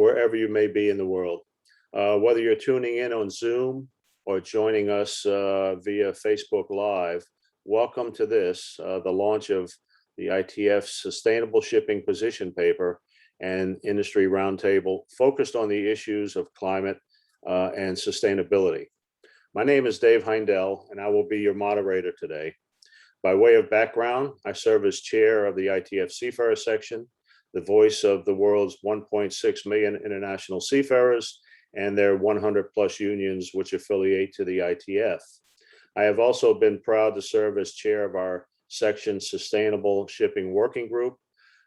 wherever you may be in the world. Whether you're tuning in on Zoom or joining us via Facebook Live, welcome to this, the launch of the ITF Sustainable Shipping Position Paper and Industry Roundtable focused on the issues of climate and sustainability. My name is Dave Heindel, and I will be your moderator today. By way of background, I serve as chair of the ITF Seafarer section, the voice of the world's 1.6 million international seafarers and their 100 plus unions which affiliate to the ITF. I have also been proud to serve as chair of our section Sustainable Shipping Working Group.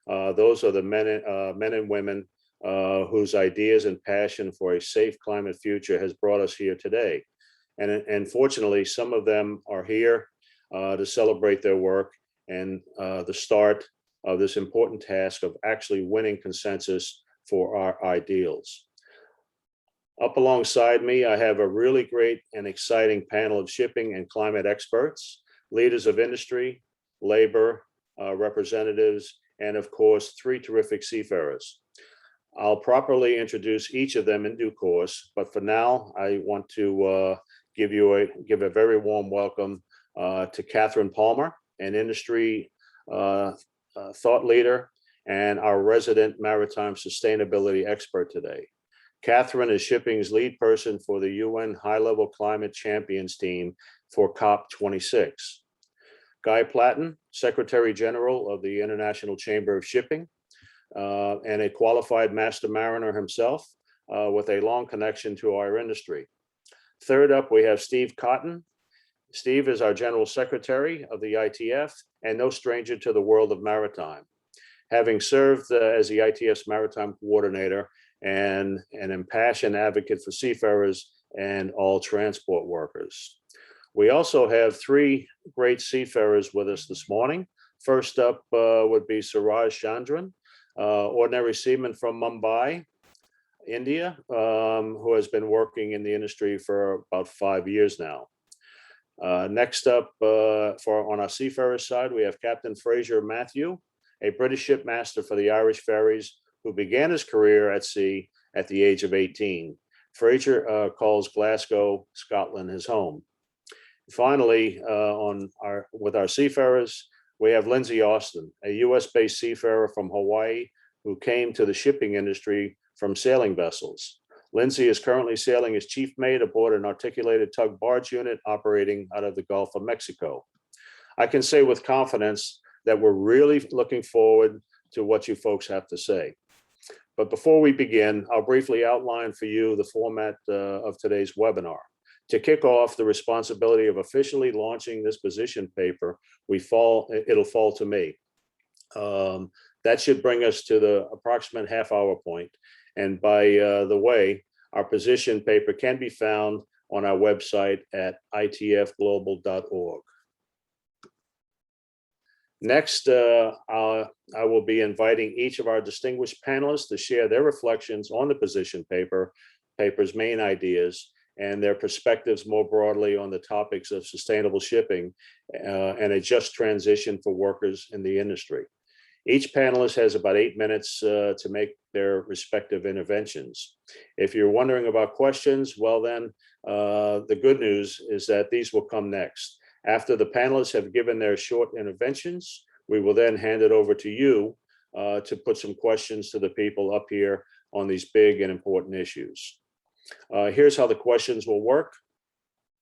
Those are the men and women whose ideas and passion for a safe climate future has brought us here today. And fortunately, some of them are here to celebrate their work and the start of this important task of actually winning consensus for our ideals. Up alongside me, I have a really great and exciting panel of shipping and climate experts, leaders of industry, labor, representatives, and of course, 3 terrific seafarers. I'll properly introduce each of them in due course, but for now, I want to give a very warm welcome to Katharine Palmer, an industry thought leader and our resident maritime sustainability expert today. Katharine is shipping's lead person for the UN High-Level Climate Champions team for COP26. Guy Platten, Secretary General of the International Chamber of Shipping, and a qualified master mariner himself with a long connection to our industry. Third up, we have Steve Cotton. Steve is our General Secretary of the ITF and no stranger to the world of maritime, having served as the ITF's Maritime Coordinator and an impassioned advocate for seafarers and all transport workers. We also have 3 great seafarers with us this morning. First up would be Sooraj Chandran, ordinary seaman from Mumbai, India, who has been working in the industry for about 5 years now. Next up, on our seafarer side, we have Captain Fraser Matthew, a British shipmaster for the Irish ferries, who began his career at sea at the age of 18. Fraser calls Glasgow, Scotland, his home. Finally, with our seafarers, we have Lindsey Austin, a US-based seafarer from Hawaii who came to the shipping industry from sailing vessels. Lindsey is currently sailing as chief mate aboard an articulated tug barge unit operating out of the Gulf of Mexico. I can say with confidence that we're really looking forward to what you folks have to say. But before we begin, I'll briefly outline for you the format of today's webinar. To kick off, the responsibility of officially launching this position paper, it'll fall to me. That should bring us to the approximate half-hour point. And by the way, our position paper can be found on our website at itfglobal.org. Next, I will be inviting each of our distinguished panelists to share their reflections on the position paper's main ideas, and their perspectives more broadly on the topics of sustainable shipping and a just transition for workers in the industry. Each panelist has about 8 minutes to make their respective interventions. If you're wondering about questions, well then, the good news is that these will come next. After the panelists have given their short interventions, we will then hand it over to you to put some questions to the people up here on these big and important issues. Here's how the questions will work.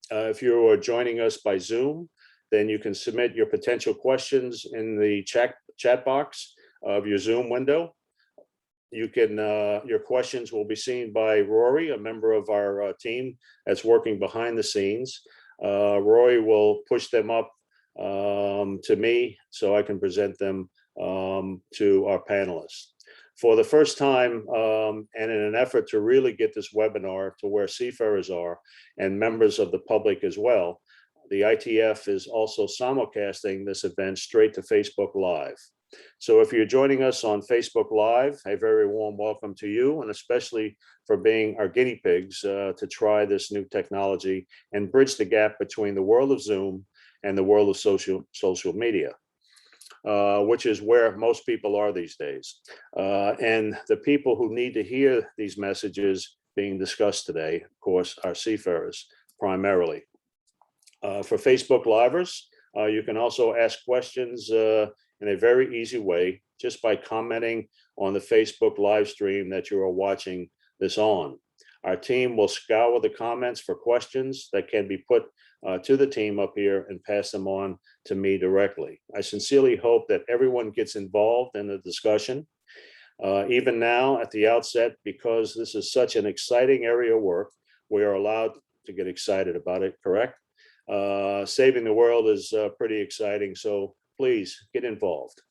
If you are joining us by Zoom, then you can submit your potential questions in the chat box of your Zoom window. You can, your questions will be seen by Rory, a member of our team that's working behind the scenes. Rory will push them up to me so I can present them to our panelists. For the first time, and in an effort to really get this webinar to where seafarers are and members of the public as well, the ITF is also simulcasting this event straight to Facebook Live. So if you're joining us on Facebook Live, a very warm welcome to you, and especially for being our guinea pigs to try this new technology and bridge the gap between the world of Zoom and the world of social media. which is where most people are these days. And the people who need to hear these messages being discussed today, of course, are seafarers primarily. For Facebook Livers, you can also ask questions in a very easy way just by commenting on the Facebook live stream that you are watching this on. Our team will scour the comments for questions that can be put to the team up here and pass them on to me directly. I sincerely hope that everyone gets involved in the discussion. Even now at the outset, because this is such an exciting area of work, we are allowed to get excited about it, correct? Saving the world is pretty exciting, so please get involved.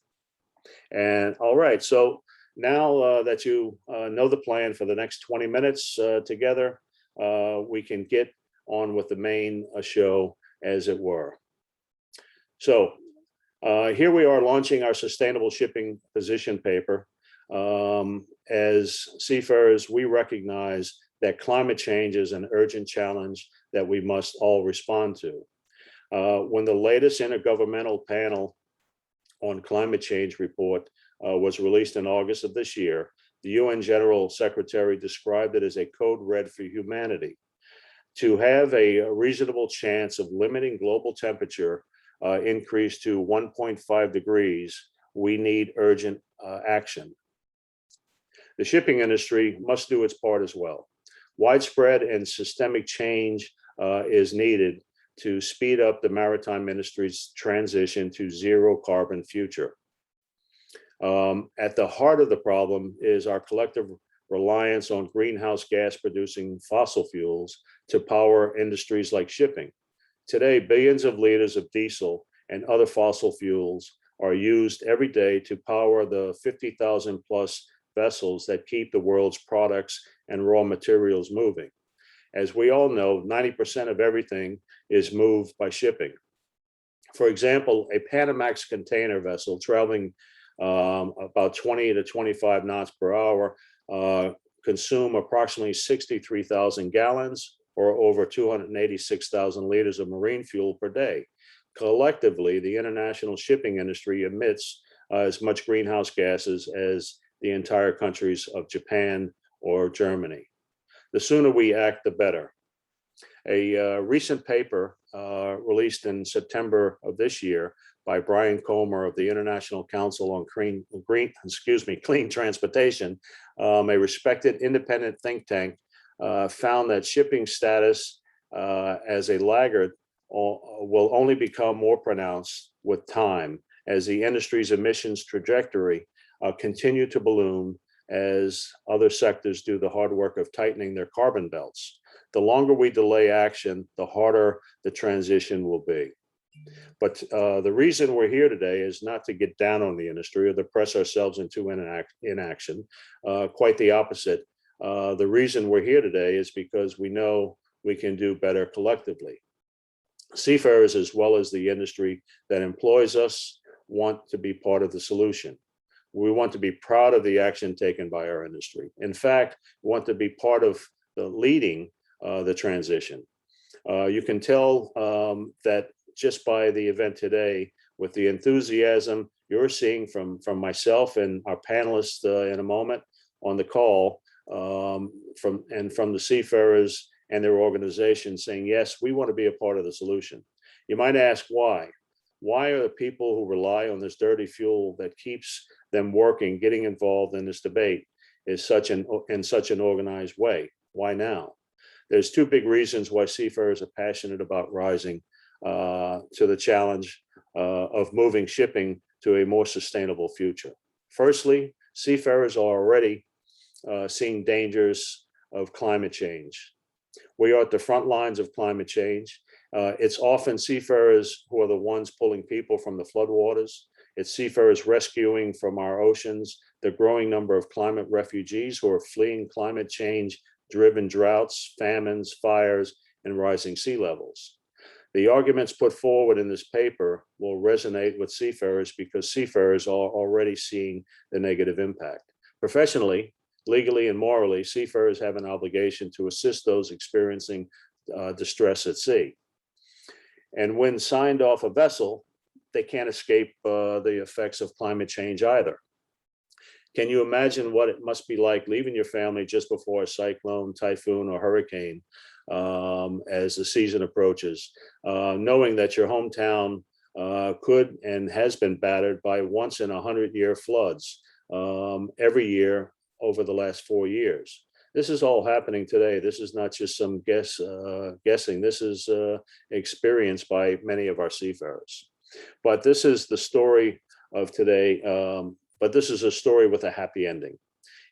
And all right, so now that you know the plan for the next 20 minutes together, we can get on with the main show, as it were. So here we are launching our sustainable shipping position paper. As seafarers, we recognize that climate change is an urgent challenge that we must all respond to. When the latest Intergovernmental Panel on Climate Change report was released in August of this year, the UN General Secretary described it as a code red for humanity. To have a reasonable chance of limiting global temperature increase to 1.5 degrees, we need urgent action. The shipping industry must do its part as well. Widespread and systemic change is needed to speed up the maritime industry's transition to zero carbon future. At the heart of the problem is our collective reliance on greenhouse gas producing fossil fuels to power industries like shipping. Today, billions of liters of diesel and other fossil fuels are used every day to power the 50,000 plus vessels that keep the world's products and raw materials moving. As we all know, 90% of everything is moved by shipping. For example, a Panamax container vessel traveling about 20 to 25 knots per hour consume approximately 63,000 gallons or over 286,000 liters of marine fuel per day. Collectively, the international shipping industry emits as much greenhouse gases as the entire countries of Japan or Germany. The sooner we act, the better. A recent paper released in September of this year by Brian Comer of the International Council on Clean Transportation, a respected independent think tank, found that shipping status as a laggard will only become more pronounced with time as the industry's emissions trajectory continue to balloon as other sectors do the hard work of tightening their carbon belts. The longer we delay action, the harder the transition will be. But the reason we're here today is not to get down on the industry or to press ourselves into inaction. Quite the opposite. The reason we're here today is because we know we can do better collectively. Seafarers, as well as the industry that employs us, want to be part of the solution. We want to be proud of the action taken by our industry. In fact, we want to be part of the leading the transition. You can tell that just by the event today, with the enthusiasm you're seeing from myself and our panelists in a moment on the call, from the seafarers and their organizations saying, yes, we want to be a part of the solution. You might ask why? Why are the people who rely on this dirty fuel that keeps them working, getting involved in this debate in such an organized way? Why now? There's two big reasons why seafarers are passionate about rising to the challenge of moving shipping to a more sustainable future. Firstly, seafarers are already seeing dangers of climate change. We are at the front lines of climate change. It's often seafarers who are the ones pulling people from the floodwaters. It's seafarers rescuing from our oceans the growing number of climate refugees who are fleeing climate change-driven droughts, famines, fires, and rising sea levels. The arguments put forward in this paper will resonate with seafarers because seafarers are already seeing the negative impact. Professionally, legally, and morally, seafarers have an obligation to assist those experiencing distress at sea. And when signed off a vessel, they can't escape the effects of climate change either. Can you imagine what it must be like leaving your family just before a cyclone, typhoon, or hurricane as the season approaches, knowing that your hometown could and has been battered by once in 100-year floods every year over the last 4 years? This is all happening today. This is not just some guessing. This is experienced by many of our seafarers. But this is the story of today. But this is a story with a happy ending.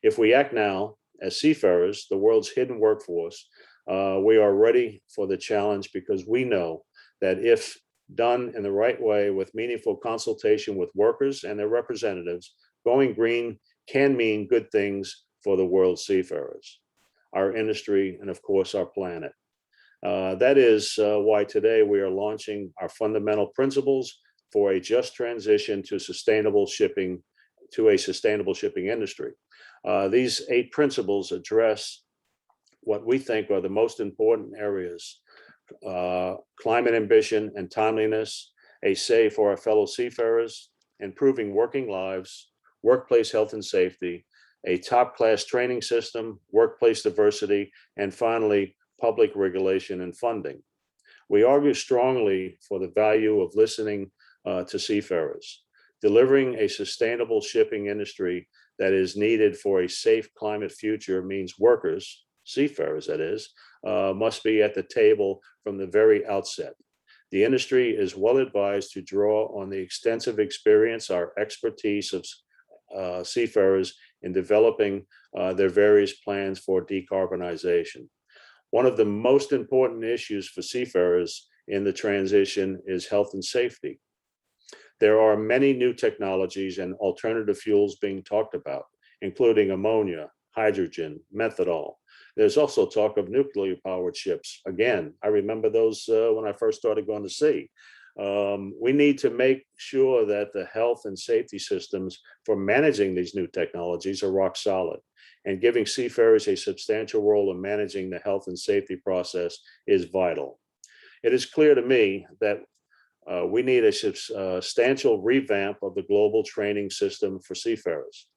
If we act now as seafarers, the world's hidden workforce, we are ready for the challenge, because we know that if done in the right way with meaningful consultation with workers and their representatives, going green can mean good things for the world's seafarers, our industry, and of course, our planet. That is why today we are launching our fundamental principles for a just transition to sustainable shipping, to a sustainable shipping industry. These 8 principles address what we think are the most important areas: climate ambition and timeliness, a say for our fellow seafarers, improving working lives, workplace health and safety, a top-class training system, workplace diversity, and finally, public regulation and funding. We argue strongly for the value of listening to seafarers. Delivering a sustainable shipping industry that is needed for a safe climate future means workers, seafarers that is, must be at the table from the very outset. The industry is well advised to draw on the extensive experience, our expertise of seafarers in developing their various plans for decarbonization. One of the most important issues for seafarers in the transition is health and safety. There are many new technologies and alternative fuels being talked about, including ammonia, hydrogen, methanol. There's also talk of nuclear-powered ships. Again, I remember those when I first started going to sea. We need to make sure that the health and safety systems for managing these new technologies are rock solid, and giving seafarers a substantial role in managing the health and safety process is vital. It is clear to me that we need a substantial revamp of the global training system for seafarers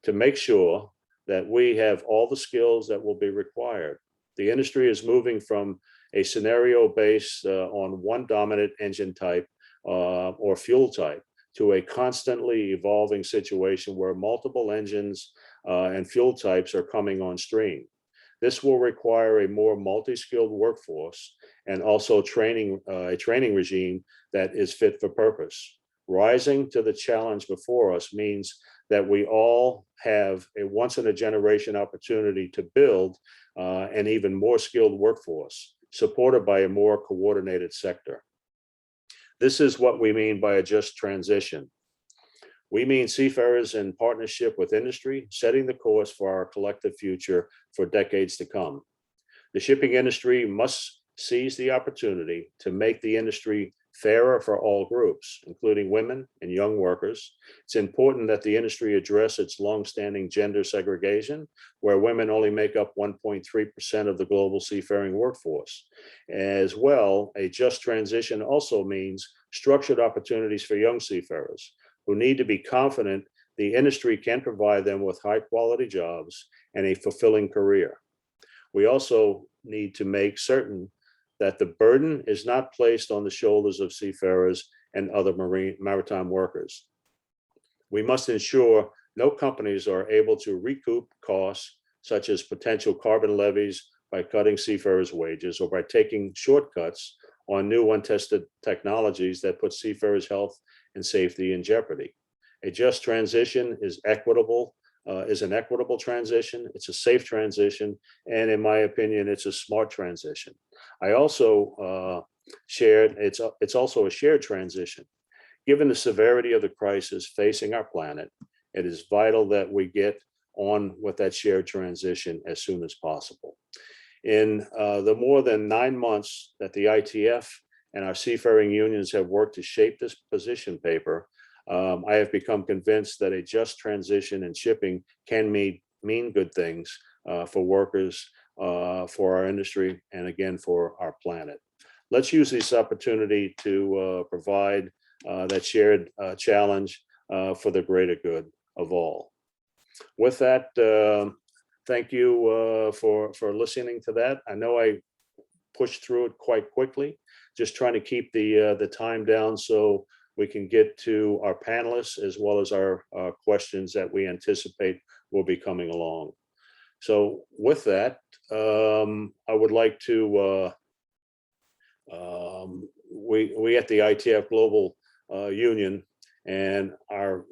to make sure that we have all the skills that will be required. The industry is moving from a scenario based on one dominant engine type or fuel type to a constantly evolving situation where multiple engines and fuel types are coming on stream. This will require a more multi-skilled workforce and also a training regime that is fit for purpose. Rising to the challenge before us means that we all have a once-in-a-generation opportunity to build an even more skilled workforce, supported by a more coordinated sector. This is what we mean by a just transition. We mean seafarers in partnership with industry, setting the course for our collective future for decades to come. The shipping industry must seize the opportunity to make the industry fairer for all groups, including women and young workers. It's important that the industry address its longstanding gender segregation, where women only make up 1.3% of the global seafaring workforce. As well, a just transition also means structured opportunities for young seafarers who need to be confident the industry can provide them with high-quality jobs and a fulfilling career. We also need to make certain that the burden is not placed on the shoulders of seafarers and other maritime workers. We must ensure no companies are able to recoup costs, such as potential carbon levies, by cutting seafarers' wages or by taking shortcuts on new untested technologies that put seafarers' health and safety in jeopardy. A just transition is equitable, is an equitable transition, it's a safe transition, and in my opinion, it's a smart transition. I also shared, it's also a shared transition. Given the severity of the crisis facing our planet, it is vital that we get on with that shared transition as soon as possible. In the more than 9 months that the ITF and our seafaring unions have worked to shape this position paper, I have become convinced that a just transition in shipping can mean good things for workers, for our industry, and again, for our planet. Let's use this opportunity to provide that shared challenge for the greater good of all. With that, thank you for listening to that. I know I pushed through it quite quickly, just trying to keep the time down so we can get to our panelists as well as our questions that we anticipate will be coming along. So with that, I would like to, we at the ITF Global Union and our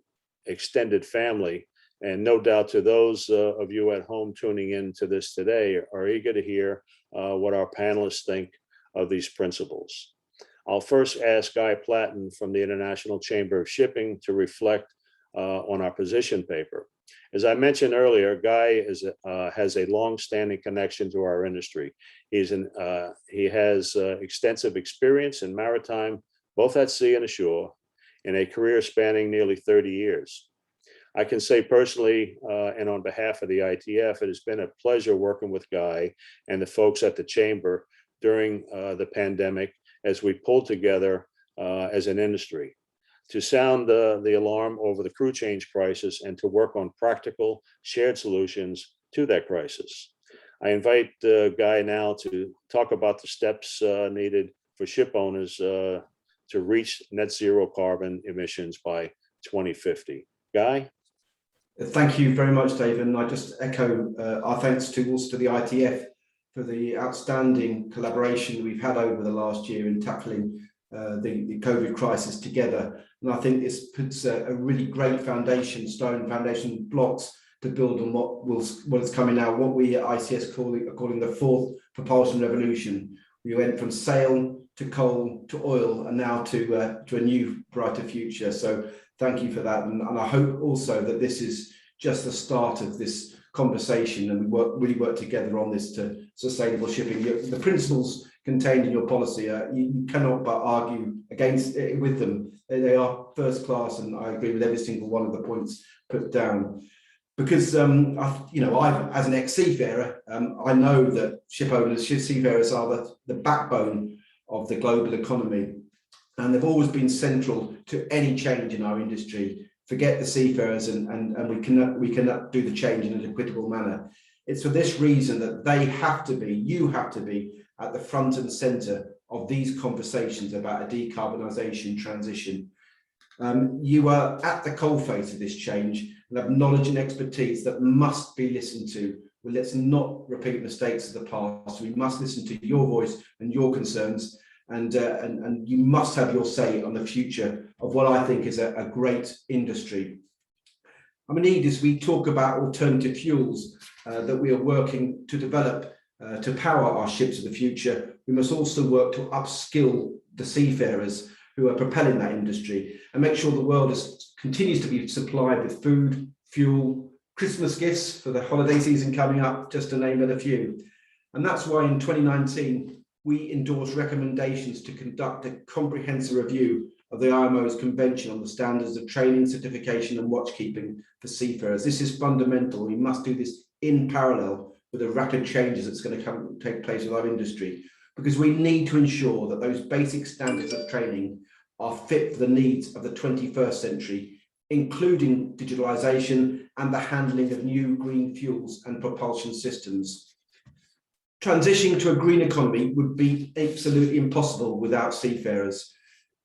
extended family, and no doubt to those of you at home tuning in to this today, are eager to hear what our panelists think of these principles. I'll first ask Guy Platten from the International Chamber of Shipping to reflect on our position paper. As I mentioned earlier, Guy has a long-standing connection to our industry. He has extensive experience in maritime, both at sea and ashore, in a career spanning nearly 30 years. I can say personally, and on behalf of the ITF, it has been a pleasure working with Guy and the folks at the Chamber during the pandemic as we pulled together as an industry to sound the alarm over the crew change crisis and to work on practical shared solutions to that crisis. I invite Guy now to talk about the steps needed for ship owners to reach net zero carbon emissions by 2050. Guy? Thank you very much, David. And I just echo our thanks also to the ITF for the outstanding collaboration we've had over the last year in tackling the COVID crisis together. And I think this puts a really great foundation blocks to build on what is coming now, what we at ICS are calling the fourth propulsion revolution. We went from sail to coal to oil and now to a new brighter future. So thank you for that. And I hope also that this is just the start of this conversation and we really work together on this to sustainable shipping. The principles contained in your policy, you cannot but argue against it with them. They are first class, and I agree with every single one of the points put down. Because I've as an ex-seafarer, I know that ship owners, seafarers are the backbone of the global economy, and they've always been central to any change in our industry. Forget the seafarers, and we cannot do the change in an equitable manner. It's for this reason that you have to be at the front and centre of these conversations about a decarbonisation transition. You are at the coalface of this change and have knowledge and expertise that must be listened to. Well, let's not repeat mistakes of the past. We must listen to your voice and your concerns, and you must have your say on the future of what I think is a great industry. I mean, as we talk about alternative fuels that we are working to develop to power our ships of the future, we must also work to upskill the seafarers who are propelling that industry and make sure the world continues to be supplied with food, fuel, Christmas gifts for the holiday season coming up, just to name but a few. And that's why in 2019, we endorsed recommendations to conduct a comprehensive review of the IMO's Convention on the Standards of Training, Certification and Watchkeeping for Seafarers. This is fundamental. We must do this in parallel with the rapid changes that's going to take place with our industry, because we need to ensure that those basic standards of training are fit for the needs of the 21st century, including digitalisation and the handling of new green fuels and propulsion systems. Transitioning to a green economy would be absolutely impossible without seafarers.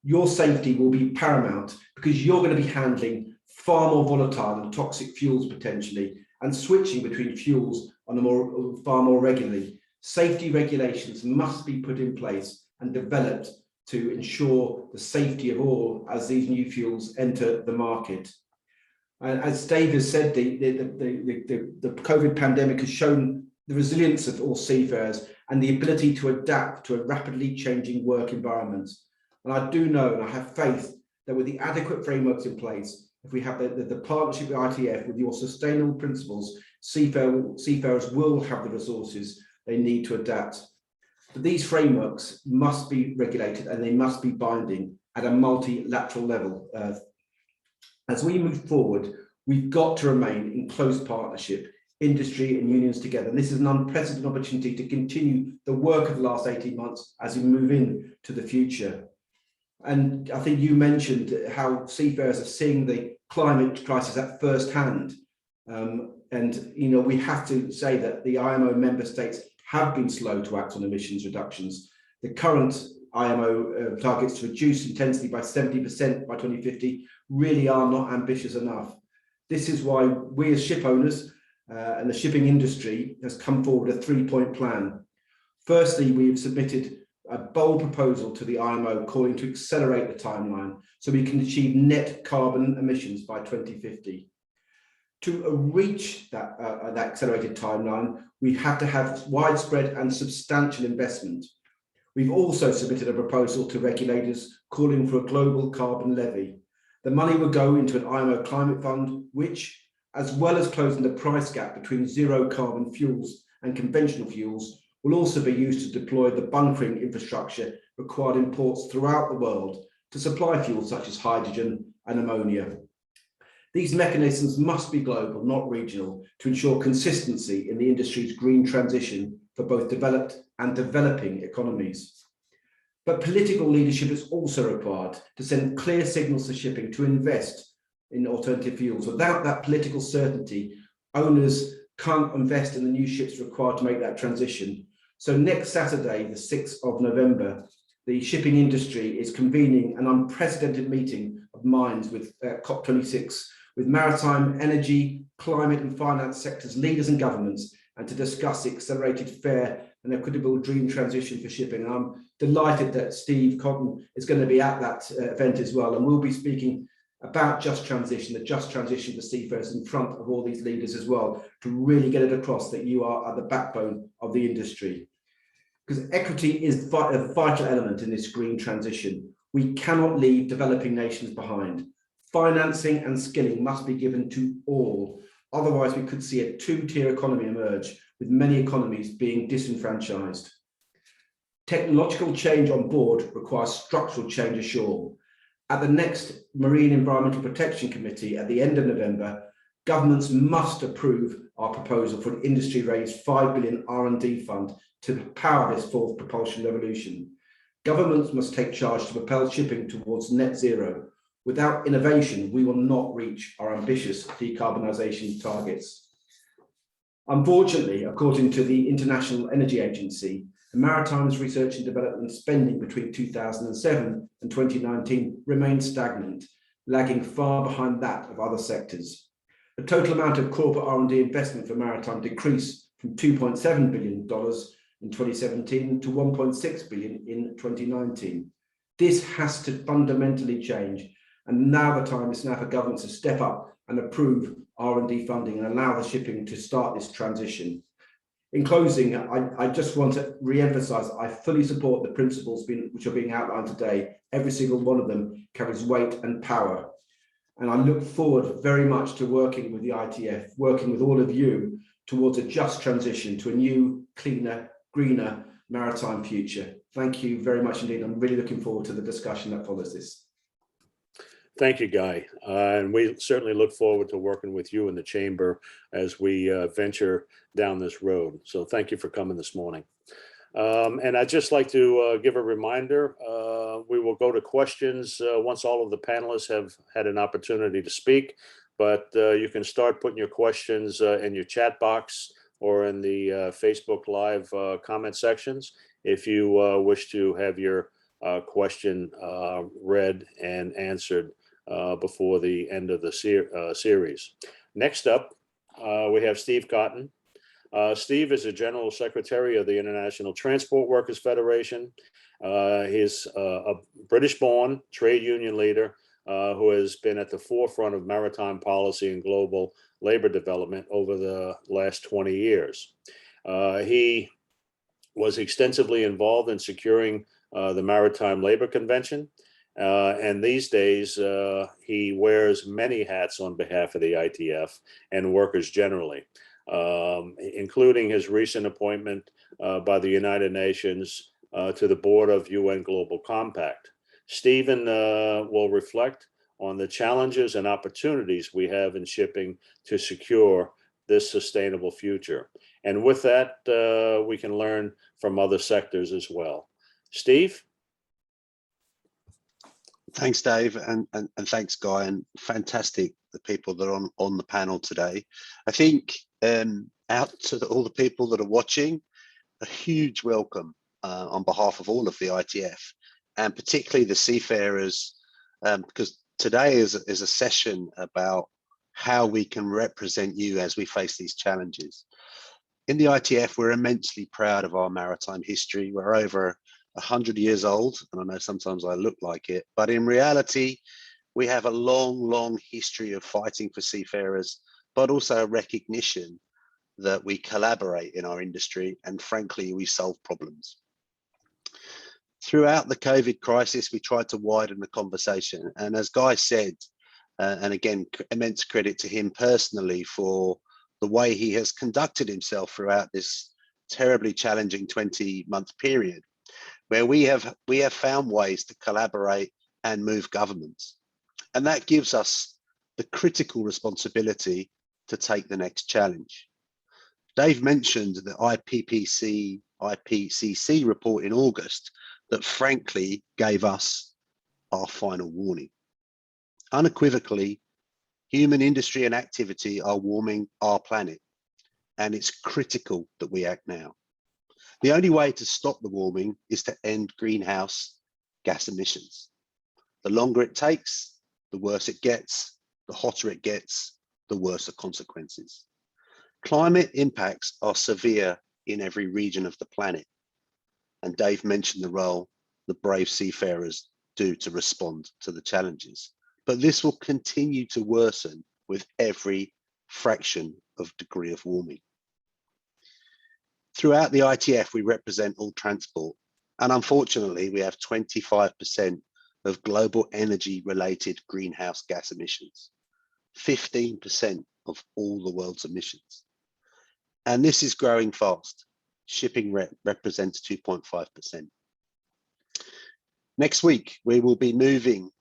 Your safety will be paramount because you're going to be handling far more volatile and toxic fuels potentially, and switching between fuels far more regularly. Safety regulations must be put in place and developed to ensure the safety of all as these new fuels enter the market. And as Dave has said, the COVID pandemic has shown the resilience of all seafarers and the ability to adapt to a rapidly changing work environment. And I do know, and I have faith, that with the adequate frameworks in place, if we have the partnership with ITF, with your sustainable principles, seafarers will have the resources they need to adapt. But these frameworks must be regulated and they must be binding at a multilateral level. As we move forward, we've got to remain in close partnership, industry and unions together. And this is an unprecedented opportunity to continue the work of the last 18 months as we move into the future. And I think you mentioned how seafarers are seeing the climate crisis at first hand. And, you know, we have to say that the IMO member states have been slow to act on emissions reductions. The current IMO targets to reduce intensity by 70% by 2050 really are not ambitious enough. This is why we as ship owners and the shipping industry has come forward with a 3-point plan. Firstly, we've submitted a bold proposal to the IMO calling to accelerate the timeline so we can achieve net carbon emissions by 2050. To reach that accelerated timeline, we have to have widespread and substantial investment. We've also submitted a proposal to regulators calling for a global carbon levy. The money will go into an IMO climate fund, which, as well as closing the price gap between zero carbon fuels and conventional fuels, will also be used to deploy the bunkering infrastructure required in ports throughout the world to supply fuels such as hydrogen and ammonia. These mechanisms must be global, not regional, to ensure consistency in the industry's green transition for both developed and developing economies. But political leadership is also required to send clear signals to shipping to invest in alternative fuels. Without that political certainty, owners can't invest in the new ships required to make that transition. So next Saturday, the 6th of November, the shipping industry is convening an unprecedented meeting of minds with COP26, with maritime, energy, climate and finance sectors, leaders and governments, and to discuss the accelerated, fair and equitable green transition for shipping. And I'm delighted that Steve Cotton is going to be at that event as well. And we'll be speaking about just transition, the just transition for seafarers in front of all these leaders as well, to really get it across that you are at the backbone of the industry. Because equity is a vital element in this green transition. We cannot leave developing nations behind. Financing and skilling must be given to all. Otherwise, we could see a two-tier economy emerge, with many economies being disenfranchised. Technological change on board requires structural change ashore. At the next Marine Environmental Protection Committee at the end of November, governments must approve our proposal for an industry-raised £5 billion R&D fund to power this fourth propulsion revolution. Governments must take charge to propel shipping towards net zero. Without innovation, we will not reach our ambitious decarbonisation targets. Unfortunately, according to the International Energy Agency, the maritime's research and development spending between 2007 and 2019 remained stagnant, lagging far behind that of other sectors. The total amount of corporate R&D investment for maritime decreased from $2.7 billion in 2017 to $1.6 billion in 2019. This has to fundamentally change, and now the time is now for governments to step up and approve R&D funding and allow the shipping to start this transition. In closing, I just want to re-emphasize I fully support the principles which are being outlined today. Every single one of them carries weight and power. And I look forward very much to working with the ITF, working with all of you towards a just transition to a new, cleaner, greener maritime future. Thank you very much indeed. I'm really looking forward to the discussion that follows this. Thank you, Guy. And we certainly look forward to working with you in the chamber as we venture down this road. So thank you for coming this morning. And I'd just like to give a reminder, we will go to questions once all of the panelists have had an opportunity to speak, but you can start putting your questions in your chat box or in the Facebook Live comment sections if you wish to have your question read and answered before the end of the series. Next up, we have Steve Cotton. Steve is the General Secretary of the International Transport Workers Federation. He's a British-born trade union leader who has been at the forefront of maritime policy and global labor development over the last 20 years. He was extensively involved in securing the Maritime Labor Convention. And these days, he wears many hats on behalf of the ITF and workers generally, including his recent appointment by the United Nations to the board of UN Global Compact. Stephen will reflect on the challenges and opportunities we have in shipping to secure this sustainable future. And with that, we can learn from other sectors as well. Steve? Thanks, Dave, and thanks, Guy, and fantastic the people that are on the panel today. I think out to all the people that are watching, a huge welcome on behalf of all of the ITF, and particularly the Seafarers, because today is a session about how we can represent you as we face these challenges. In the ITF, we're immensely proud of our maritime history. We're over 100 years old, and I know sometimes I look like it, but in reality, we have a long history of fighting for seafarers, but also a recognition that we collaborate in our industry, and frankly, we solve problems. Throughout the COVID crisis, we tried to widen the conversation, and as Guy said, and again, immense credit to him personally for the way he has conducted himself throughout this terribly challenging 20-month period, where we have found ways to collaborate and move governments. And that gives us the critical responsibility to take the next challenge. Dave mentioned the IPCC report in August that frankly gave us our final warning. Unequivocally, human industry and activity are warming our planet, and it's critical that we act now. The only way to stop the warming is to end greenhouse gas emissions. The longer it takes, the worse it gets, the hotter it gets, the worse the consequences. Climate impacts are severe in every region of the planet, and Dave mentioned the role the brave seafarers do to respond to the challenges. But this will continue to worsen with every fraction of degree of warming. Throughout the ITF, we represent all transport, and unfortunately, we have 25% of global energy-related greenhouse gas emissions, 15% of all the world's emissions. And this is growing fast. Shipping represents 2.5%. Next week, we will be moving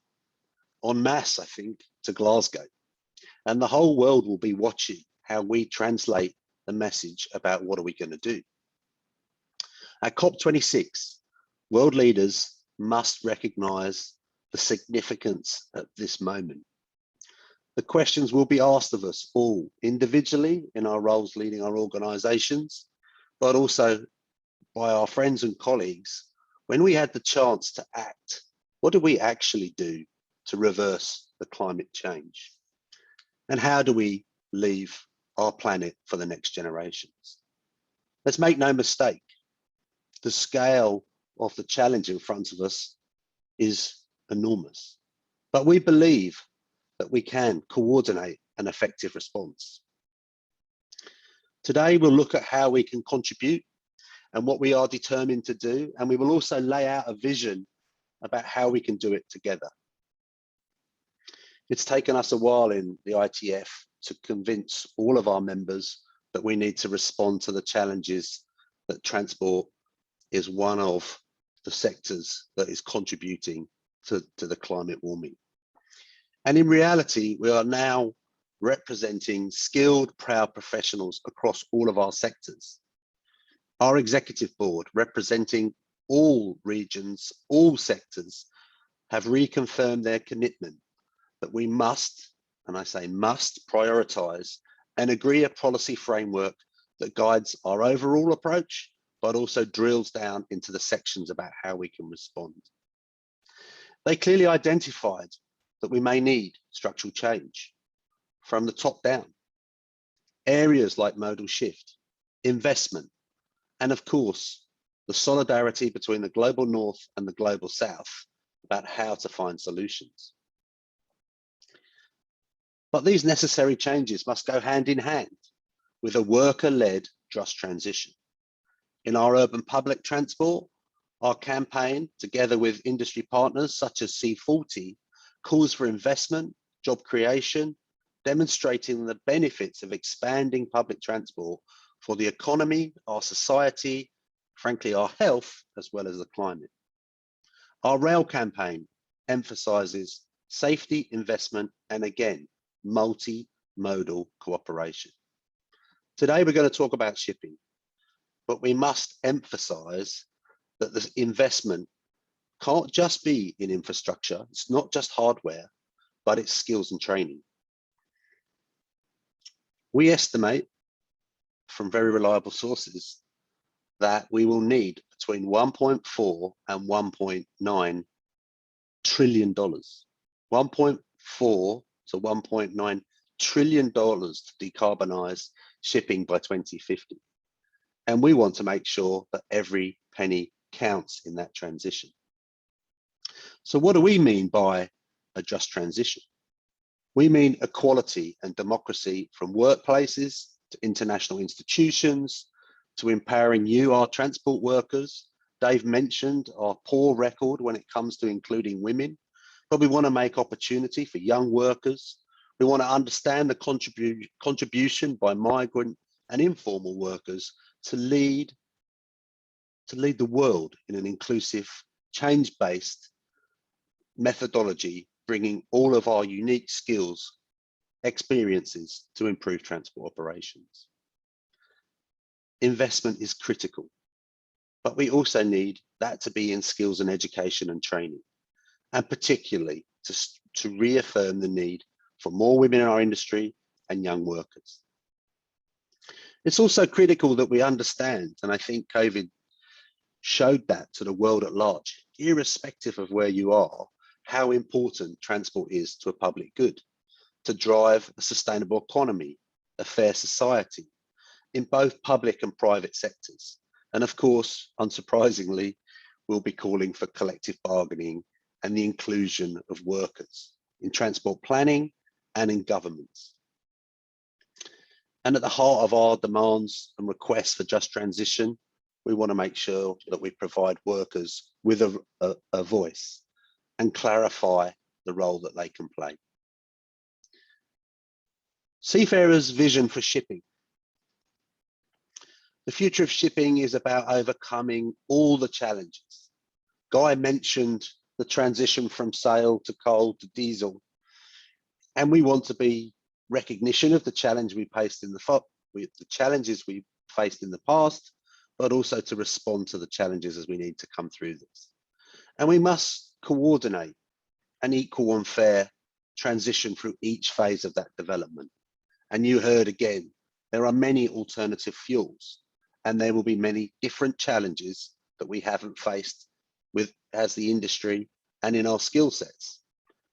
en masse, I think, to Glasgow, and the whole world will be watching how we translate the message about what are we going to do. At COP26, world leaders must recognize the significance at this moment. The questions will be asked of us all individually in our roles leading our organizations, but also by our friends and colleagues. When we had the chance to act, what do we actually do to reverse the climate change? And how do we leave our planet for the next generations? Let's make no mistake, the scale of the challenge in front of us is enormous, but we believe that we can coordinate an effective response. Today, we'll look at how we can contribute and what we are determined to do, and we will also lay out a vision about how we can do it together. It's taken us a while in the ITF to convince all of our members that we need to respond to the challenges that transport is one of the sectors that is contributing to the climate warming. And in reality, we are now representing skilled, proud professionals across all of our sectors. Our executive board, representing all regions, all sectors, have reconfirmed their commitment that we must, and I say must, prioritize and agree a policy framework that guides our overall approach, but also drills down into the sections about how we can respond. They clearly identified that we may need structural change from the top down. Areas like modal shift, investment, and of course, the solidarity between the global north and the global south about how to find solutions. But these necessary changes must go hand in hand with a worker-led just transition. In our urban public transport, our campaign, together with industry partners such as C40, calls for investment, job creation, demonstrating the benefits of expanding public transport for the economy, our society, frankly, our health, as well as the climate. Our rail campaign emphasizes safety, investment, and again, multimodal cooperation. Today, we're going to talk about shipping, but we must emphasize that this investment can't just be in infrastructure. It's not just hardware, but it's skills and training. We estimate from very reliable sources that we will need between 1.4 and 1.9 trillion dollars. 1.4 to 1.9 trillion dollars to decarbonize shipping by 2050. And we want to make sure that every penny counts in that transition. So what do we mean by a just transition? We mean equality and democracy from workplaces to international institutions, to empowering you, our transport workers. Dave mentioned our poor record when it comes to including women, but we want to make opportunity for young workers. We want to understand the contribution by migrant and informal workers to lead the world in an inclusive, change-based methodology, bringing all of our unique skills, experiences to improve transport operations. Investment is critical, but we also need that to be in skills and education and training, and particularly to reaffirm the need for more women in our industry and young workers. It's also critical that we understand, and I think COVID showed that to the world at large, irrespective of where you are, how important transport is to a public good, to drive a sustainable economy, a fair society, in both public and private sectors. And of course, unsurprisingly, we'll be calling for collective bargaining and the inclusion of workers in transport planning and in governments. And at the heart of our demands and requests for just transition, we want to make sure that we provide workers with a voice and clarify the role that they can play. Seafarers' vision for shipping. The future of shipping is about overcoming all the challenges. Guy mentioned the transition from sail to coal to diesel, and we want to be recognition of the challenge we faced in the challenges we faced in the past, but also to respond to the challenges as we need to come through this. And we must coordinate an equal and fair transition through each phase of that development. And you heard again, there are many alternative fuels, and there will be many different challenges that we haven't faced with as the industry and in our skill sets.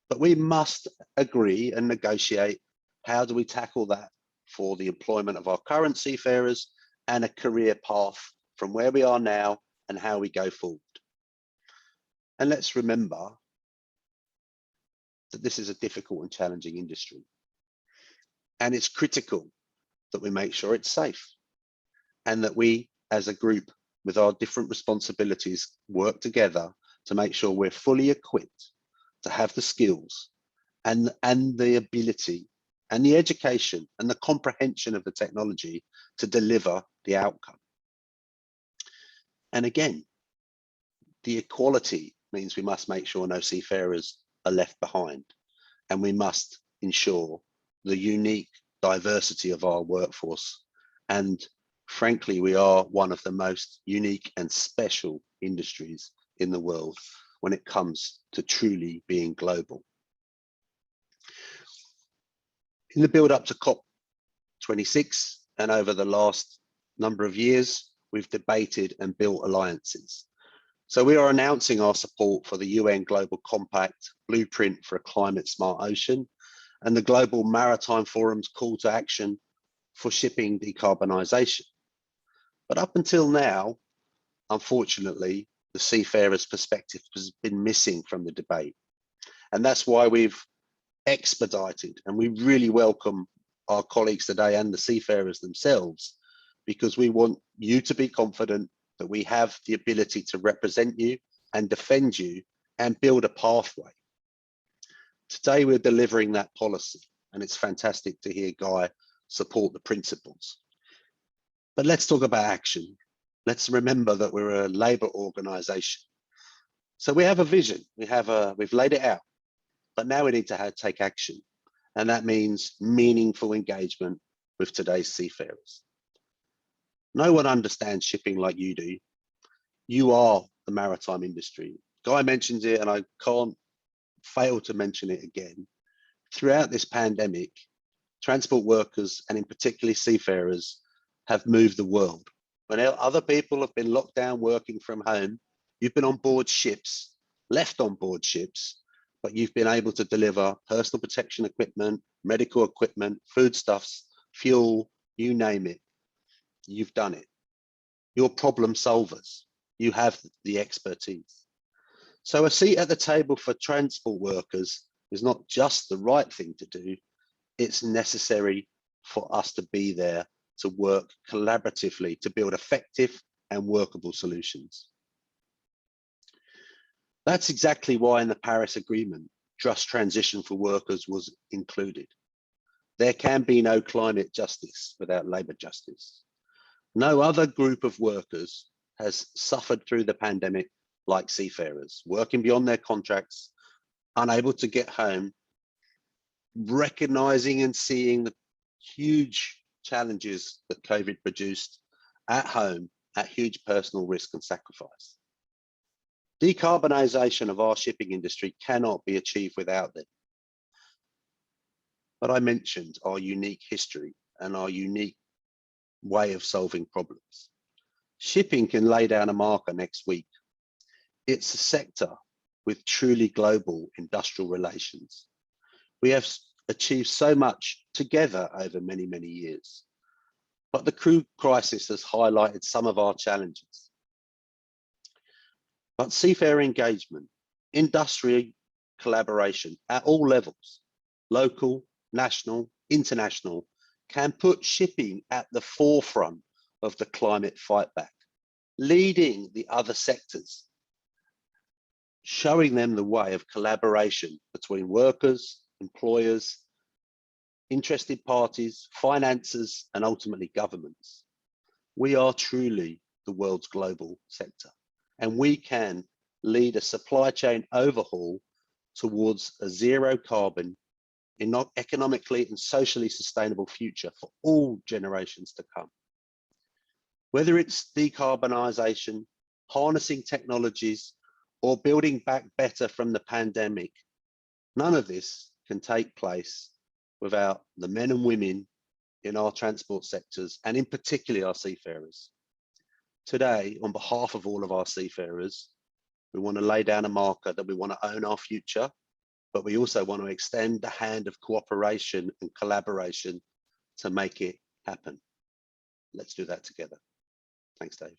But we must agree and negotiate, how do we tackle that for the employment of our current seafarers and a career path from where we are now and how we go forward. And let's remember that this is a difficult and challenging industry. And it's critical that we make sure it's safe and that we as a group with our different responsibilities work together to make sure we're fully equipped to have the skills and the ability and the education and the comprehension of the technology to deliver the outcome. And again, the equality means we must make sure no seafarers are left behind, and we must ensure the unique diversity of our workforce. And frankly, we are one of the most unique and special industries in the world when it comes to truly being global. In the build up to COP26 and over the last number of years, we've debated and built alliances. So we are announcing our support for the UN Global Compact Blueprint for a Climate Smart Ocean and the Global Maritime Forum's call to action for shipping decarbonisation. But up until now, unfortunately, the seafarers' perspective has been missing from the debate. And that's why we've expedited, and we really welcome our colleagues today and the seafarers themselves, because we want you to be confident that we have the ability to represent you and defend you and build a pathway. Today, we're delivering that policy, and it's fantastic to hear Guy support the principles. But let's talk about action. Let's remember that we're a labour organisation. So we have a vision, we've laid it out, but now we need to take action. And that means meaningful engagement with today's seafarers. No one understands shipping like you do. You are the maritime industry. Guy mentions it, and I can't fail to mention it again. Throughout this pandemic, transport workers, and in particular seafarers, have moved the world. When other people have been locked down working from home, you've been on board ships, left on board ships, but you've been able to deliver personal protection equipment, medical equipment, foodstuffs, fuel, you name it. You've done it. You're problem solvers. You have the expertise. So a seat at the table for transport workers is not just the right thing to do, it's necessary for us to be there to work collaboratively to build effective and workable solutions. That's exactly why in the Paris Agreement, just transition for workers was included. There can be no climate justice without labour justice. No other group of workers has suffered through the pandemic like seafarers, working beyond their contracts, unable to get home, recognizing and seeing the huge challenges that COVID produced at home at huge personal risk and sacrifice. Decarbonisation of our shipping industry cannot be achieved without them. But I mentioned our unique history and our unique way of solving problems. Shipping can lay down a marker next week. It's a sector with truly global industrial relations. We have achieved so much together over many, many years. But the crew crisis has highlighted some of our challenges. But seafarer engagement, industrial collaboration at all levels, local, national, international, can put shipping at the forefront of the climate fight back, leading the other sectors, showing them the way of collaboration between workers, employers, interested parties, financiers, and ultimately governments. We are truly the world's global sector, and we can lead a supply chain overhaul towards a zero carbon, economically and socially sustainable future for all generations to come. Whether it's decarbonisation, harnessing technologies, or building back better from the pandemic, none of this can take place without the men and women in our transport sectors, and in particular our seafarers. Today, on behalf of all of our seafarers, we want to lay down a marker that we want to own our future, but we also want to extend the hand of cooperation and collaboration to make it happen. Let's do that together. Thanks, Dave.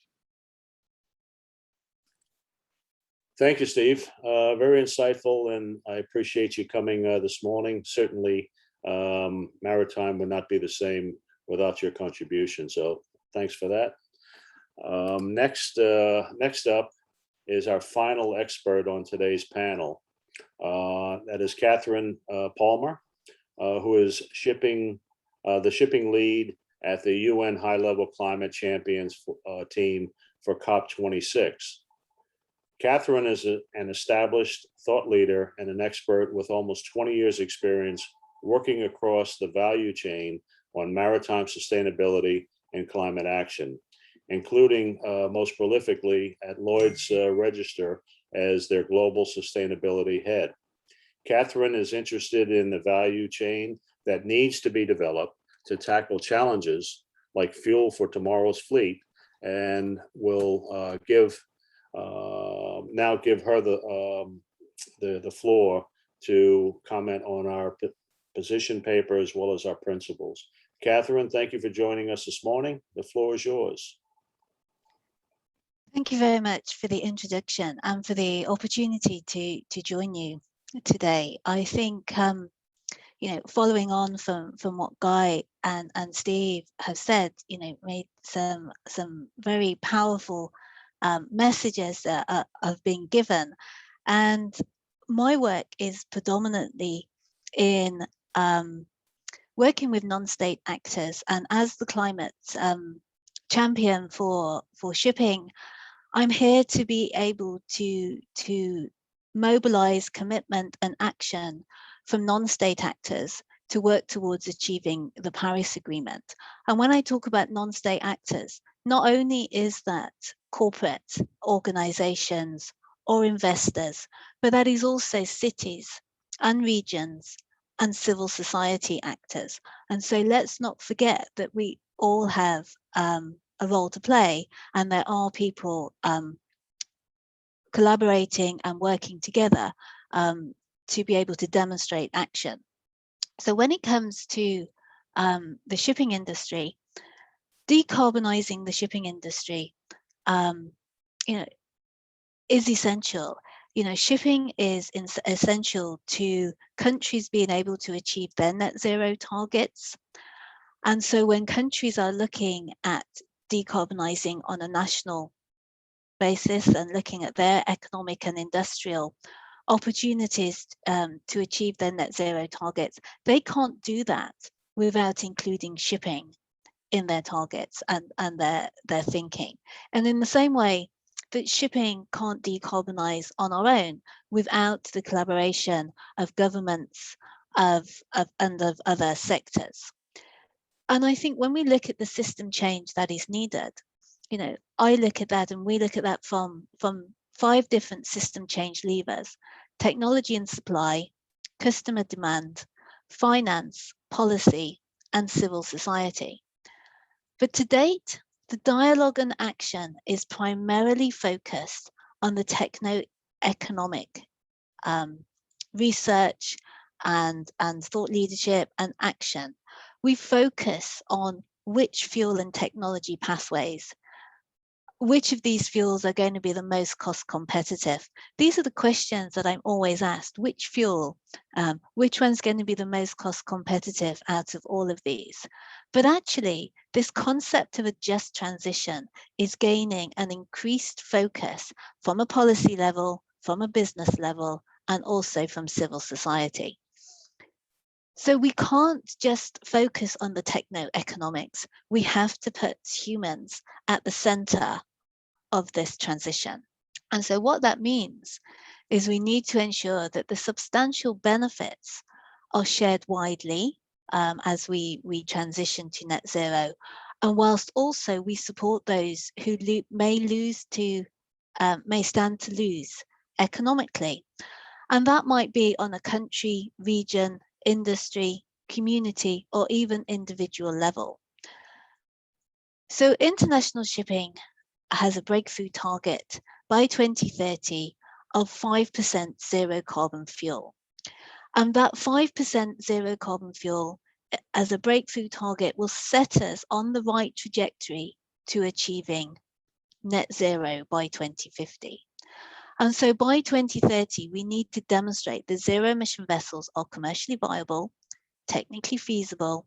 Thank you, Steve. Very insightful, and I appreciate you coming this morning. Certainly, maritime would not be the same without your contribution, so thanks for that. Next up is our final expert on today's panel. That is Katharine Palmer, who is the shipping lead at the UN High-Level Climate Champions team for COP26. Katharine is an established thought leader and an expert with almost 20 years experience working across the value chain on maritime sustainability and climate action, including most prolifically at Lloyd's Register as their global sustainability head. Katharine is interested in the value chain that needs to be developed to tackle challenges like fuel for tomorrow's fleet, and will now give her the floor to comment on our position paper as well as our principles. Katharine, thank you for joining us this morning. The floor is yours. Thank you very much for the introduction and for the opportunity to join you today. I think following on from what Guy and Steve have said, made some very powerful messages that have been given, and my work is predominantly in working with non-state actors, and as the climate champion for shipping, I'm here to be able to mobilize commitment and action from non-state actors to work towards achieving the Paris Agreement. And when I talk about non-state actors, not only is that corporate organizations or investors, but that is also cities and regions and civil society actors. And so let's not forget that we all have a role to play, and there are people collaborating and working together to be able to demonstrate action. So when it comes to the shipping industry, decarbonizing the shipping industry, is essential. Shipping is essential to countries being able to achieve their net zero targets. And so when countries are looking at decarbonizing on a national basis and looking at their economic and industrial opportunities to achieve their net zero targets, they can't do that without including shipping in their targets and their thinking. And in the same way that shipping can't decarbonize on our own without the collaboration of governments and of other sectors. And I think when we look at the system change that is needed, I look at that and we look at that from 5 different system change levers: technology and supply, customer demand, finance, policy, and civil society. But to date, the dialogue and action is primarily focused on the techno-economic research and thought leadership and action. We focus on which fuel and technology pathways, which of these fuels are going to be the most cost competitive. These are the questions that I'm always asked: which fuel, which one's going to be the most cost competitive out of all of these? But actually, this concept of a just transition is gaining an increased focus from a policy level, from a business level, and also from civil society. So we can't just focus on the techno-economics. We have to put humans at the center of this transition. And so what that means is we need to ensure that the substantial benefits are shared widely as we transition to net zero, and whilst also we support those who may stand to lose economically. And that might be on a country, region, industry, community, or even individual level. So international shipping has a breakthrough target by 2030 of 5% zero carbon fuel. And that 5% zero carbon fuel as a breakthrough target will set us on the right trajectory to achieving net zero by 2050. And so by 2030, we need to demonstrate that zero emission vessels are commercially viable, technically feasible,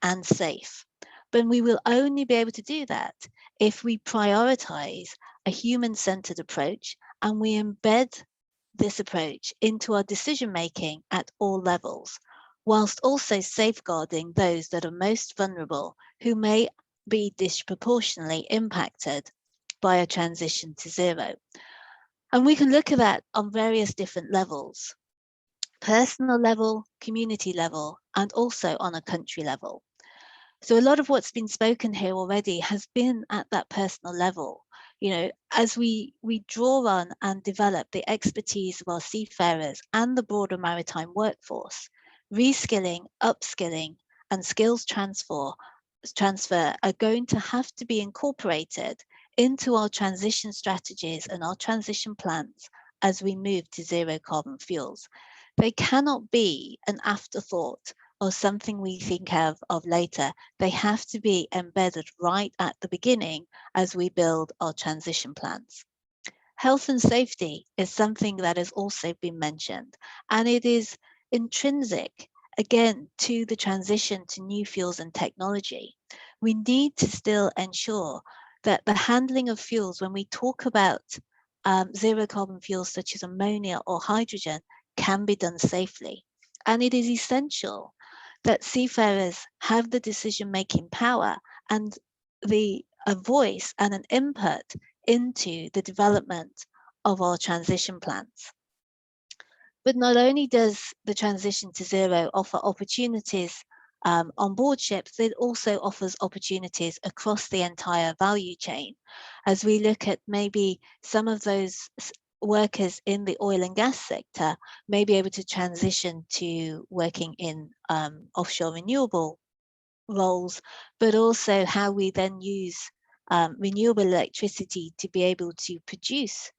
and safe. But we will only be able to do that if we prioritize a human-centered approach and we embed this approach into our decision-making at all levels, whilst also safeguarding those that are most vulnerable, who may be disproportionately impacted by a transition to zero. And we can look at that on various different levels: personal level, community level, and also on a country level. So a lot of what's been spoken here already has been at that personal level. As we draw on and develop the expertise of our seafarers and the broader maritime workforce, reskilling, upskilling, and skills transfer are going to have to be incorporated into our transition strategies and our transition plans as we move to zero carbon fuels. They cannot be an afterthought or something we think of later. They have to be embedded right at the beginning as we build our transition plans. Health and safety is something that has also been mentioned, and it is intrinsic, again, to the transition to new fuels and technology. We need to still ensure that the handling of fuels, when we talk about zero carbon fuels such as ammonia or hydrogen, can be done safely. And it is essential that seafarers have the decision-making power and a voice and an input into the development of our transition plans. But not only does the transition to zero offer opportunities on board ships, it also offers opportunities across the entire value chain. As we look at maybe some of those workers in the oil and gas sector may be able to transition to working in offshore renewable roles, but also how we then use renewable electricity to be able to produce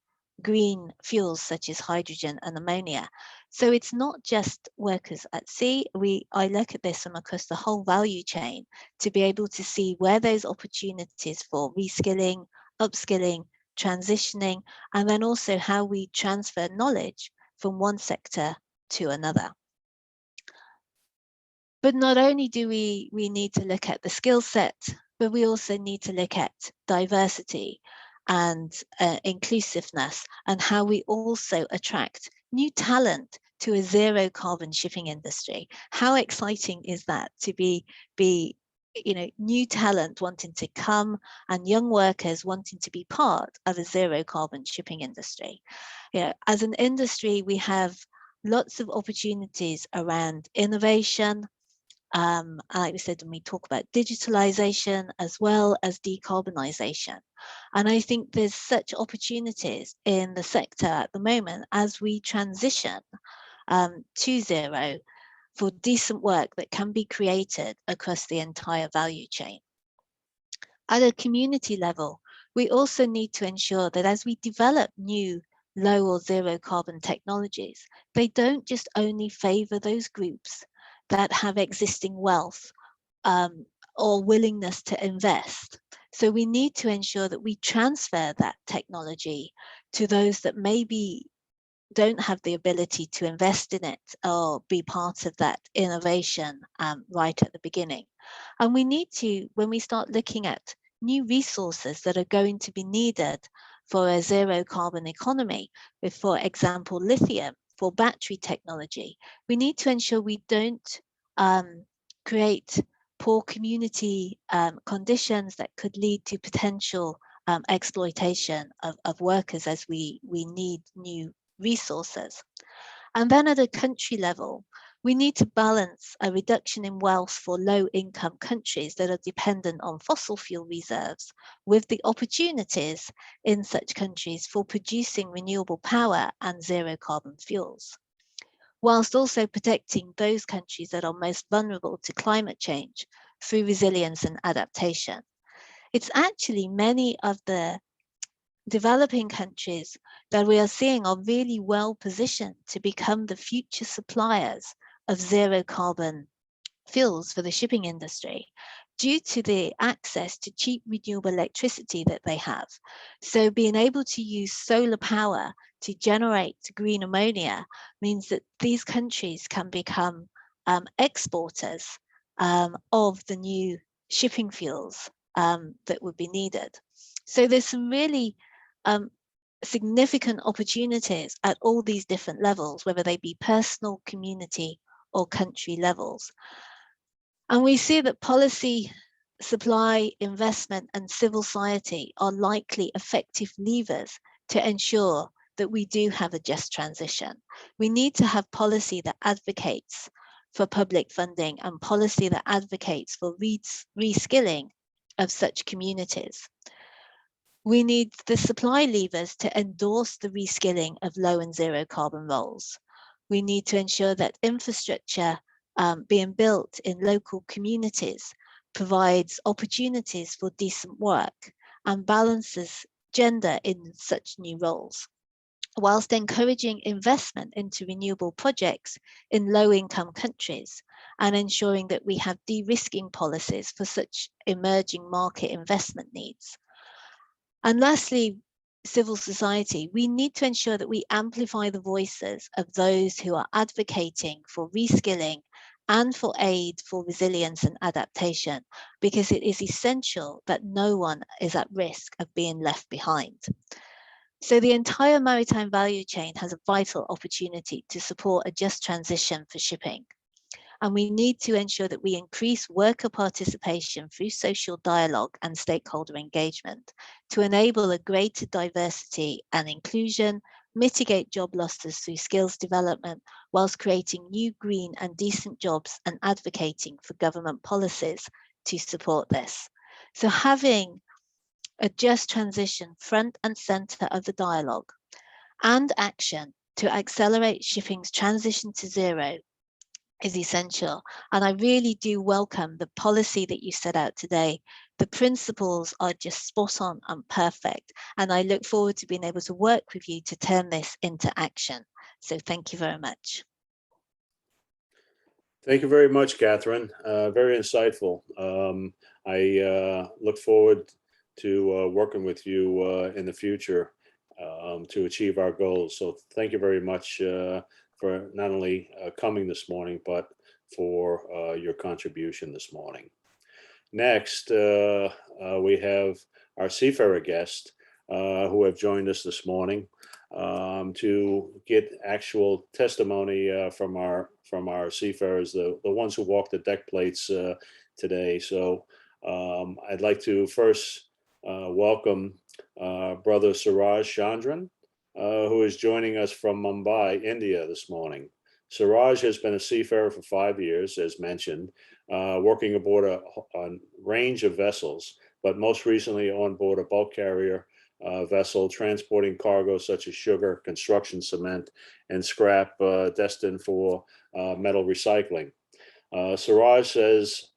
green fuels such as hydrogen and ammonia. So it's not just workers at sea. I look at this from across the whole value chain to be able to see where those opportunities for reskilling, upskilling, transitioning, and then also how we transfer knowledge from one sector to another. But not only do we need to look at the skill set, but we also need to look at diversity and inclusiveness, and how we also attract new talent to a zero carbon shipping industry. How exciting is that to be new talent wanting to come and young workers wanting to be part of a zero carbon shipping industry. As an industry, we have lots of opportunities around innovation. Like we said, when we talk about digitalization as well as decarbonisation. And I think there's such opportunities in the sector at the moment as we transition to zero for decent work that can be created across the entire value chain. At a community level, we also need to ensure that as we develop new low or zero carbon technologies, they don't just only favour those groups that have existing wealth or willingness to invest. So we need to ensure that we transfer that technology to those that maybe don't have the ability to invest in it or be part of that innovation right at the beginning. And we need to, when we start looking at new resources that are going to be needed for a zero carbon economy, with, for example, lithium, for battery technology, we need to ensure we don't create poor community conditions that could lead to potential exploitation of workers as we need new resources. And then at a country level, we need to balance a reduction in wealth for low-income countries that are dependent on fossil fuel reserves with the opportunities in such countries for producing renewable power and zero carbon fuels, whilst also protecting those countries that are most vulnerable to climate change through resilience and adaptation. It's actually many of the developing countries that we are seeing are really well positioned to become the future suppliers of zero carbon fuels for the shipping industry due to the access to cheap renewable electricity that they have. So being able to use solar power to generate green ammonia means that these countries can become exporters of the new shipping fuels that would be needed. So there's some really significant opportunities at all these different levels, whether they be personal, community, or country levels. And we see that policy, supply, investment, and civil society are likely effective levers to ensure that we do have a just transition. We need to have policy that advocates for public funding and policy that advocates for reskilling of such communities. We need the supply levers to endorse the reskilling of low and zero carbon roles. We need to ensure that infrastructure being built in local communities provides opportunities for decent work and balances gender in such new roles, whilst encouraging investment into renewable projects in low-income countries and ensuring that we have de-risking policies for such emerging market investment needs. And lastly, civil society, we need to ensure that we amplify the voices of those who are advocating for reskilling and for aid for resilience and adaptation, because it is essential that no one is at risk of being left behind. So the entire maritime value chain has a vital opportunity to support a just transition for shipping. And we need to ensure that we increase worker participation through social dialogue and stakeholder engagement to enable a greater diversity and inclusion, mitigate job losses through skills development, whilst creating new green and decent jobs and advocating for government policies to support this. So having a just transition front and centre of the dialogue and action to accelerate shipping's transition to zero is essential. And I really do welcome the policy that you set out today. The principles are just spot on and perfect. And I look forward to being able to work with you to turn this into action. So thank you very much. Thank you very much, Katharine. Very insightful. I look forward to working with you in the future to achieve our goals. So thank you very much for not only coming this morning, but for your contribution this morning. Next, we have our Seafarer guest who have joined us this morning to get actual testimony from our seafarers, the ones who walk the deck plates today. So I'd like to first welcome brother Sooraj Chandran, who is joining us from Mumbai, India this morning. Sooraj has been a seafarer for 5 years, as mentioned, working aboard a range of vessels, but most recently on board a bulk carrier vessel transporting cargo such as sugar, construction cement, and scrap destined for metal recycling. Sooraj says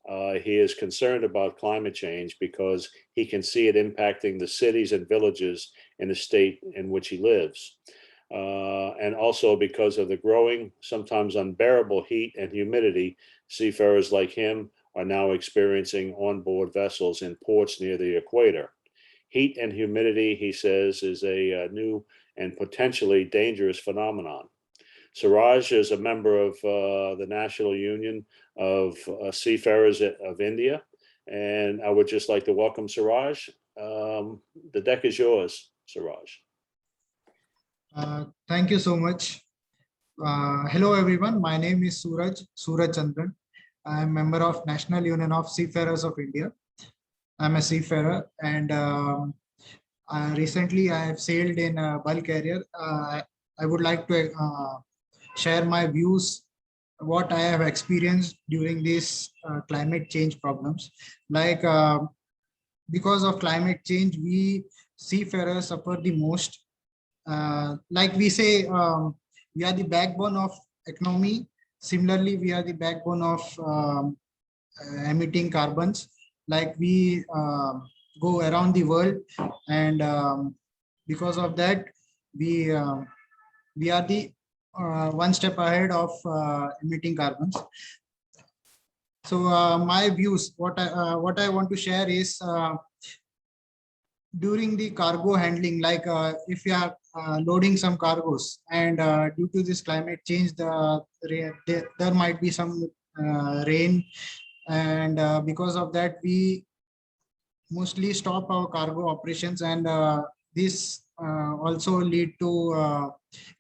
he is concerned about climate change because he can see it impacting the cities and villages in the state in which he lives. And also because of the growing, sometimes unbearable heat and humidity, seafarers like him are now experiencing on board vessels in ports near the equator. Heat and humidity, he says, is a new and potentially dangerous phenomenon. Sooraj is a member of the National Union of Seafarers of India, and I would just like to welcome Sooraj. The deck is yours, Sooraj. Thank you so much. Hello everyone, my name is Sooraj Chandran. I am a member of National Union of Seafarers of India. I'm a seafarer, and recently I have sailed in a bulk carrier. I would like to share my views, what I have experienced during these climate change problems. Like because of climate change, we seafarers suffer the most. Like we say, we are the backbone of economy. Similarly, we are the backbone of emitting carbons. Like we go around the world, and because of that, we are the one step ahead of emitting carbons. So my views, what I want to share is during the cargo handling, like if you are loading some cargos, and due to this climate change, there might be some rain, and because of that we mostly stop our cargo operations, and this also lead to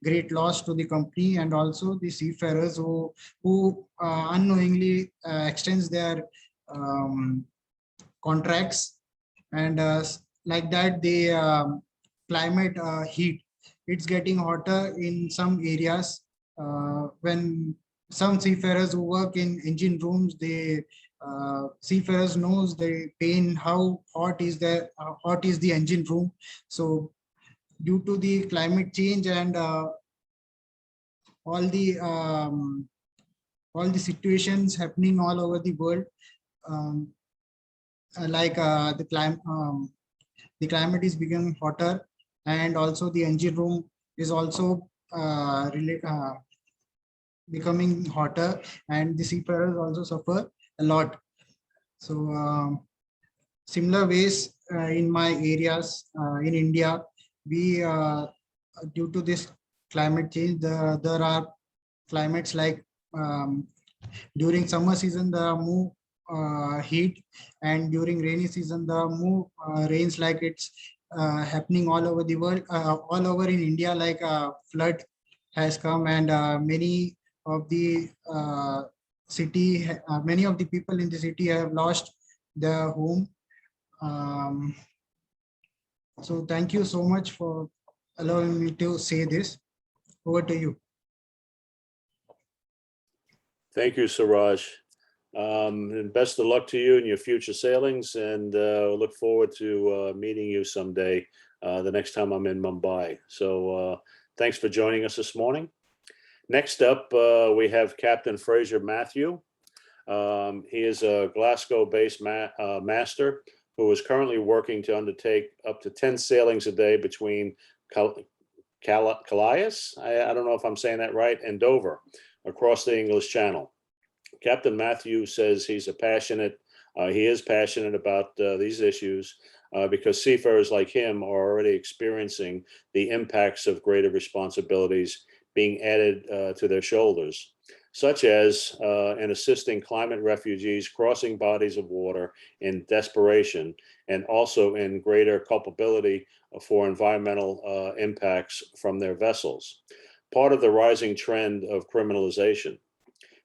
great loss to the company and also the seafarers who unknowingly extends their contracts, and like that the climate heat, it's getting hotter in some areas. When some seafarers who work in engine rooms, they seafarers knows the pain, how hot is the engine room. So due to the climate change and all the situations happening all over the world, like the climate is becoming hotter, and also the engine room is also becoming hotter, and the seafarers also suffer a lot. So similar ways in my areas in India, we due to this climate change, there are climates like during summer season there are more heat, and during rainy season there are more rains, like it's happening all over the world, all over in India, like flood has come, and many of the many of the people in the city have lost their home. So thank you so much for allowing me to say this. Over to you. Thank you, Sooraj. And best of luck to you in your future sailings, and look forward to meeting you someday the next time I'm in Mumbai. So Thanks for joining us this morning. Next up, we have Captain Fraser Matthew. He is a Glasgow-based master who is currently working to undertake up to 10 sailings a day between Calais, I don't know if I'm saying that right, and Dover, across the English Channel. Captain Matthew says he is passionate about these issues because seafarers like him are already experiencing the impacts of greater responsibilities being added to their shoulders, such as in assisting climate refugees crossing bodies of water in desperation, and also in greater culpability for environmental impacts from their vessels, part of the rising trend of criminalization.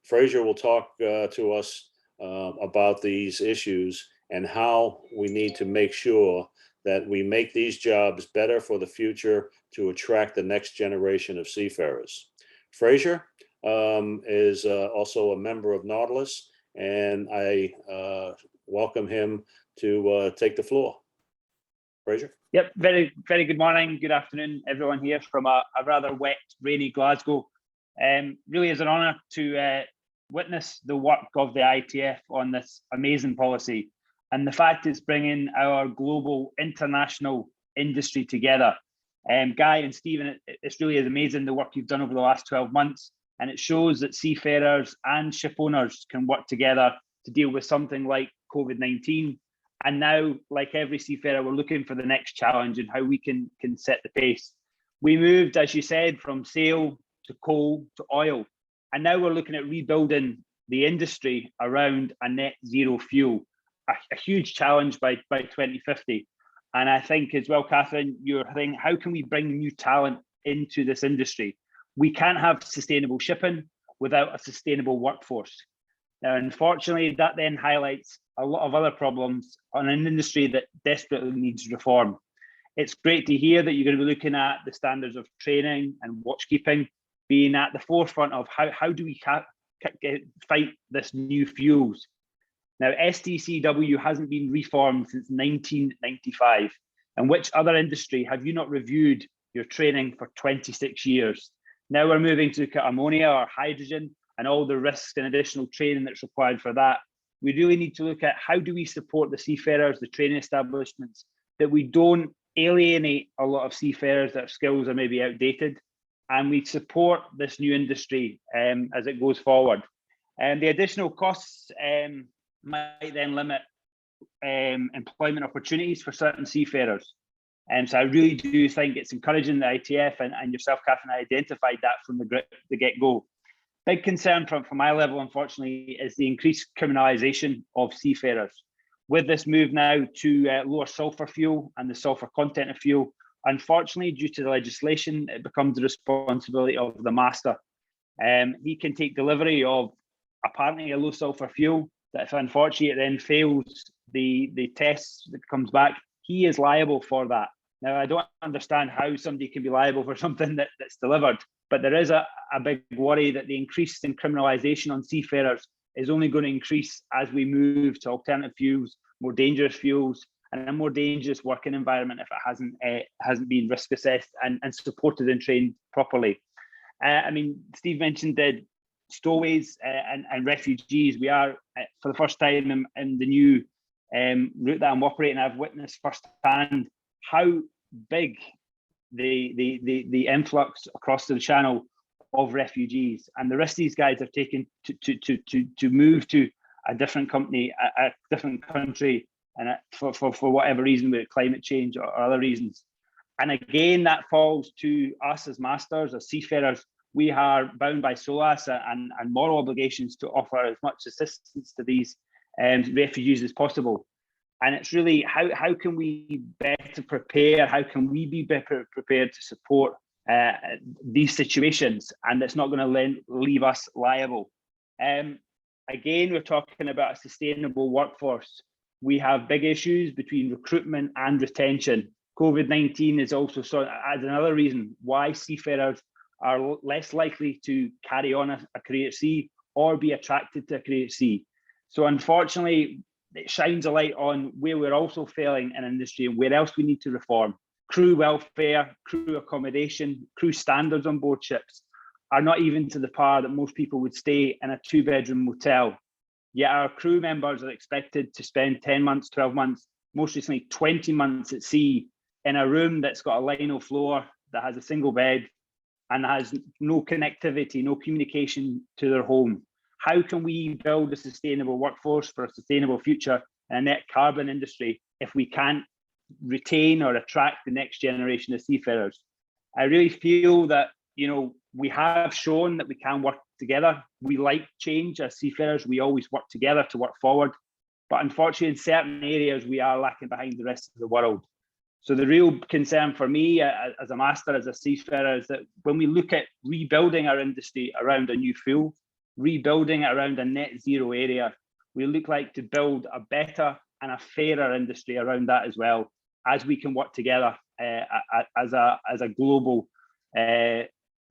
Fraser will talk to us about these issues and how we need to make sure that we make these jobs better for the future to attract the next generation of seafarers. Fraser is also a member of Nautilus, and I welcome him to take the floor. Fraser? Yep, very good morning, good afternoon, everyone here from a rather wet, rainy Glasgow. Really is an honour to witness the work of the ITF on this amazing policy, and the fact it's bringing our global international industry together. Guy and Stephen, it really is amazing the work you've done over the last 12 months, and it shows that seafarers and ship owners can work together to deal with something like COVID-19. And now, like every seafarer, we're looking for the next challenge and how we can set the pace. We moved, as you said, from sail to coal to oil, and now we're looking at rebuilding the industry around a net zero fuel, a huge challenge by 2050. And I think as well, Katharine, you're thinking, how can we bring new talent into this industry? We can't have sustainable shipping without a sustainable workforce. Now, unfortunately, that then highlights a lot of other problems on an industry that desperately needs reform. It's great to hear that you're going to be looking at the standards of training and watchkeeping being at the forefront of how do we fight this new fuels. Now, STCW hasn't been reformed since 1995. And which other industry have you not reviewed your training for 26 years? Now we're moving to ammonia or hydrogen and all the risks and additional training that's required for that. We really need to look at how do we support the seafarers, the training establishments, that we don't alienate a lot of seafarers that skills are maybe outdated, and we support this new industry as it goes forward. And the additional costs might then limit employment opportunities for certain seafarers. And so I really do think it's encouraging the ITF and yourself, Katharine, identified that from the get-go. Big concern from my level, unfortunately, is the increased criminalisation of seafarers. With this move now to lower sulphur fuel and the sulphur content of fuel, unfortunately, due to the legislation, it becomes the responsibility of the master. He can take delivery of apparently a low sulphur fuel that, if unfortunately it then fails the tests that comes back, he is liable for that. Now, I don't understand how somebody can be liable for something that's delivered, but there is a big worry that the increase in criminalisation on seafarers is only going to increase as we move to alternative fuels, more dangerous fuels, and a more dangerous working environment if it hasn't been risk assessed and supported and trained properly. I mean, Steve mentioned that stowaways and refugees. We are, for the first time in the new route that I'm operating, I've witnessed firsthand how big the influx across the channel of refugees and the risk these guys have taken to move to a different company, a different country, and for whatever reason, with climate change or other reasons. And again, that falls to us as masters, as seafarers. We are bound by SOLAS and moral obligations to offer as much assistance to these refugees as possible. And it's really how can we better prepare? How can we be better prepared to support these situations? And it's not going to leave us liable. Again, we're talking about a sustainable workforce. We have big issues between recruitment and retention. COVID-19 is also as another reason why seafarers are less likely to carry on a career at sea or be attracted to a career at sea. So unfortunately, it shines a light on where we're also failing in industry and where else we need to reform. crew welfare, crew accommodation, crew standards on board ships are not even to the par that most people would stay in a 2-bedroom motel. Yet our crew members are expected to spend 10 months, 12 months, most recently 20 months at sea in a room that's got a lino floor, that has a single bed, and has no connectivity, no communication to their home. How can we build a sustainable workforce for a sustainable future in a net carbon industry if we can't retain or attract the next generation of seafarers? I really feel that, you know, we have shown that we can work together. We like change as seafarers. We always work together to work forward. But unfortunately, in certain areas, we are lacking behind the rest of the world. So the real concern for me as a master, as a seafarer, is that when we look at rebuilding our industry around a new fuel, rebuilding it around a net zero area, we look like to build a better and a fairer industry around that as well, as we can work together as a global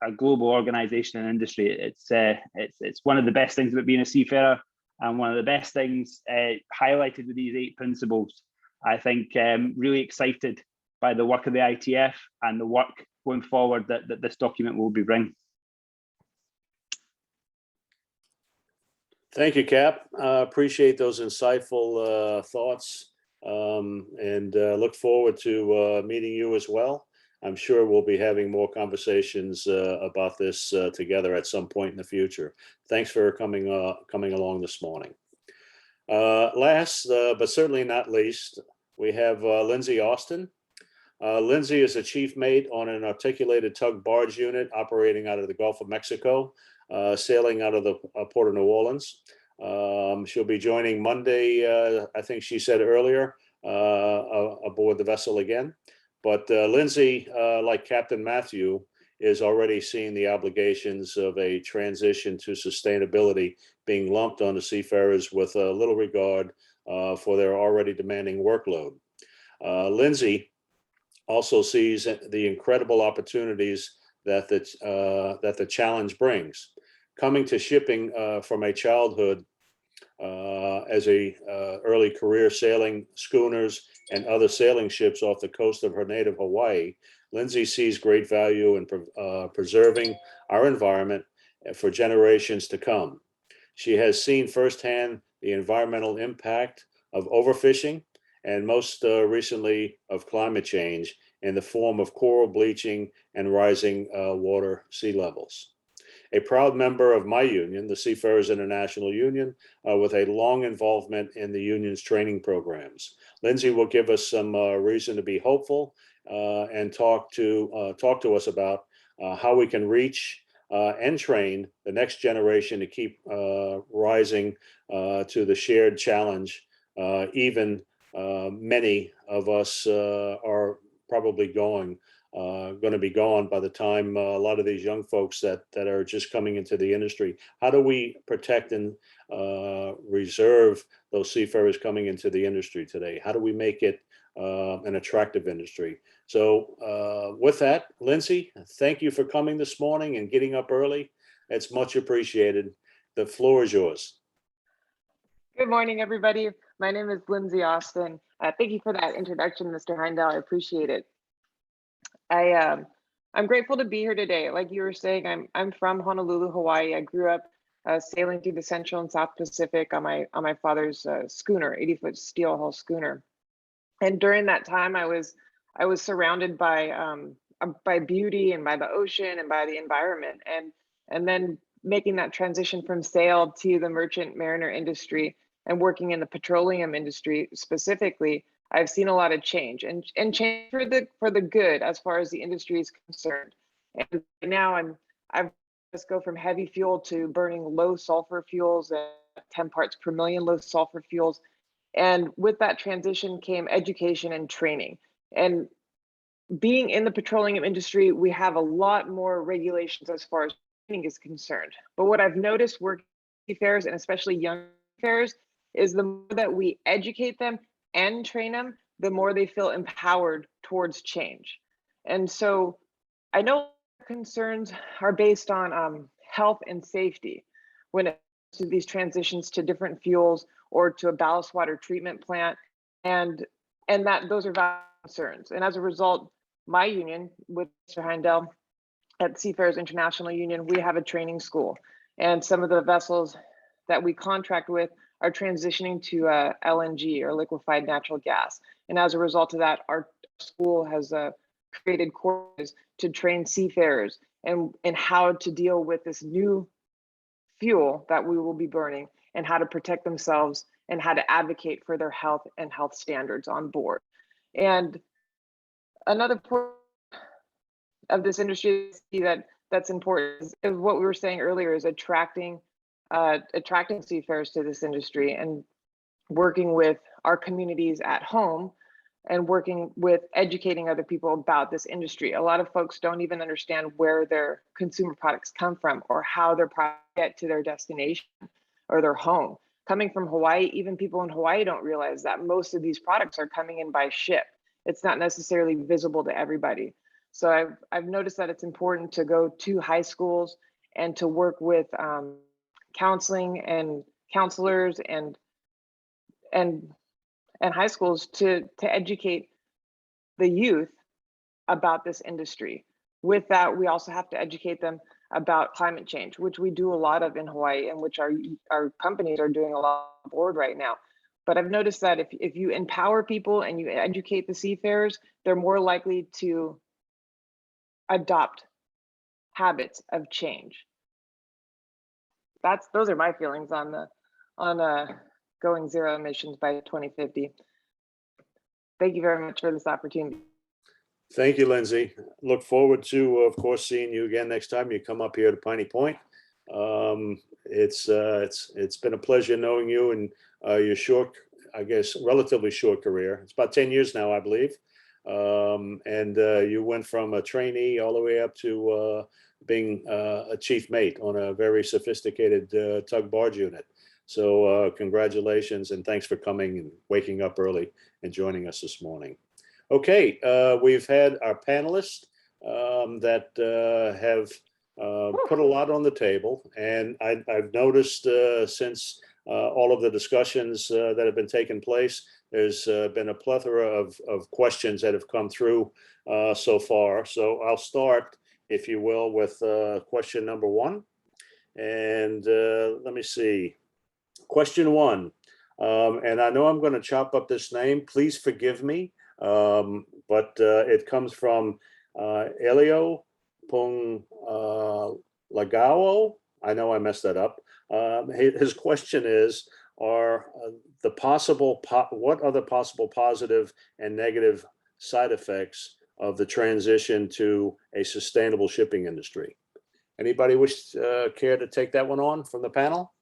organization and industry. It's one of the best things about being a seafarer, and one of the best things highlighted with these 8 principles. I think really excited by the work of the ITF and the work going forward that this document will be bringing. Thank you, Cap. Appreciate those insightful thoughts, and look forward to meeting you as well. I'm sure we'll be having more conversations about this together at some point in the future. Thanks for coming along this morning. Last, but certainly not least, we have Lindsey Austin. Lindsey is a chief mate on an articulated tug barge unit operating out of the Gulf of Mexico, sailing out of the Port of New Orleans. She'll be joining Monday, I think she said earlier, aboard the vessel again. But Lindsey, like Captain Matthew, is already seeing the obligations of a transition to sustainability being lumped on the seafarers with little regard for their already demanding workload. Lindsey also sees the incredible opportunities that the challenge brings. Coming to shipping from a childhood as a early career sailing schooners and other sailing ships off the coast of her native Hawaii, Lindsey sees great value in preserving our environment for generations to come. She has seen firsthand the environmental impact of overfishing and most recently of climate change in the form of coral bleaching and rising water sea levels. A proud member of my union, the Seafarers International Union, with a long involvement in the union's training programs. Lindsey will give us some reason to be hopeful and talk to us about how we can reach and train the next generation to keep rising to the shared challenge. Even many of us are probably going to be gone by the time a lot of these young folks that are just coming into the industry. How do we protect and reserve those seafarers coming into the industry today? How do we make it an attractive industry? So with that, Lindsey, thank you for coming this morning and getting up early. It's much appreciated. The floor is yours. Good morning, everybody. My name is Lindsey Austin. Thank you for that introduction, Mr. Heindel. I appreciate it. I'm grateful to be here today. Like you were saying, I'm from Honolulu, Hawaii. I grew up sailing through the Central and South Pacific on my father's schooner, 80-foot steel hull schooner. And during that time, I was surrounded by beauty and by the ocean and by the environment. And then making that transition from sail to the merchant mariner industry and working in the petroleum industry specifically, I've seen a lot of change and change for the good as far as the industry is concerned. And now I've just go from heavy fuel to burning low sulfur fuels at 10 parts per million low sulfur fuels. And with that transition came education and training. And being in the petroleum industry, we have a lot more regulations as far as training is concerned. But what I've noticed working with seafarers, and especially young seafarers, is the more that we educate them and train them, the more they feel empowered towards change. And so I know concerns are based on health and safety when it comes to these transitions to different fuels or to a ballast water treatment plant, and that those are valid concerns. And as a result, my union with Mr. Heindel at Seafarers International Union, we have a training school, and some of the vessels that we contract with are transitioning to LNG, or liquefied natural gas. And as a result of that, our school has created courses to train seafarers and how to deal with this new fuel that we will be burning, and how to protect themselves, and how to advocate for their health and health standards on board. And another part of this industry that's important is what we were saying earlier, is attracting seafarers to this industry, and working with our communities at home, and working with educating other people about this industry. A lot of folks don't even understand where their consumer products come from, or how their products get to their destination or their home. Coming from Hawaii, even people in Hawaii don't realize that most of these products are coming in by ship. It's not necessarily visible to everybody. So I've noticed that it's important to go to high schools and to work with counseling and counselors and high schools to educate the youth about this industry. With that, we also have to educate them about climate change, which we do a lot of in Hawaii, and which our companies are doing a lot on board right now. But I've noticed that if you empower people and you educate the seafarers, they're more likely to adopt habits of change. Those are my feelings on going zero emissions by 2050. Thank you very much for this opportunity. Thank you, Lindsey. Look forward to, of course, seeing you again next time you come up here to Piney Point. It's been a pleasure knowing you and your short, I guess, relatively short career. It's about 10 years now, I believe. And you went from a trainee all the way up to being a chief mate on a very sophisticated tug barge unit. So congratulations, and thanks for coming and waking up early and joining us this morning. Okay, we've had our panelists that have put a lot on the table, and I've noticed since all of the discussions that have been taking place, there's been a plethora of questions that have come through so far. So I'll start, if you will, with question number one. And let me see. Question one, and I know I'm going to chop up this name. Please forgive me, but it comes from Elio Pung Lagao. I know I messed that up. His question is, what are the possible positive and negative side effects of the transition to a sustainable shipping industry? Anybody care to take that one on from the panel?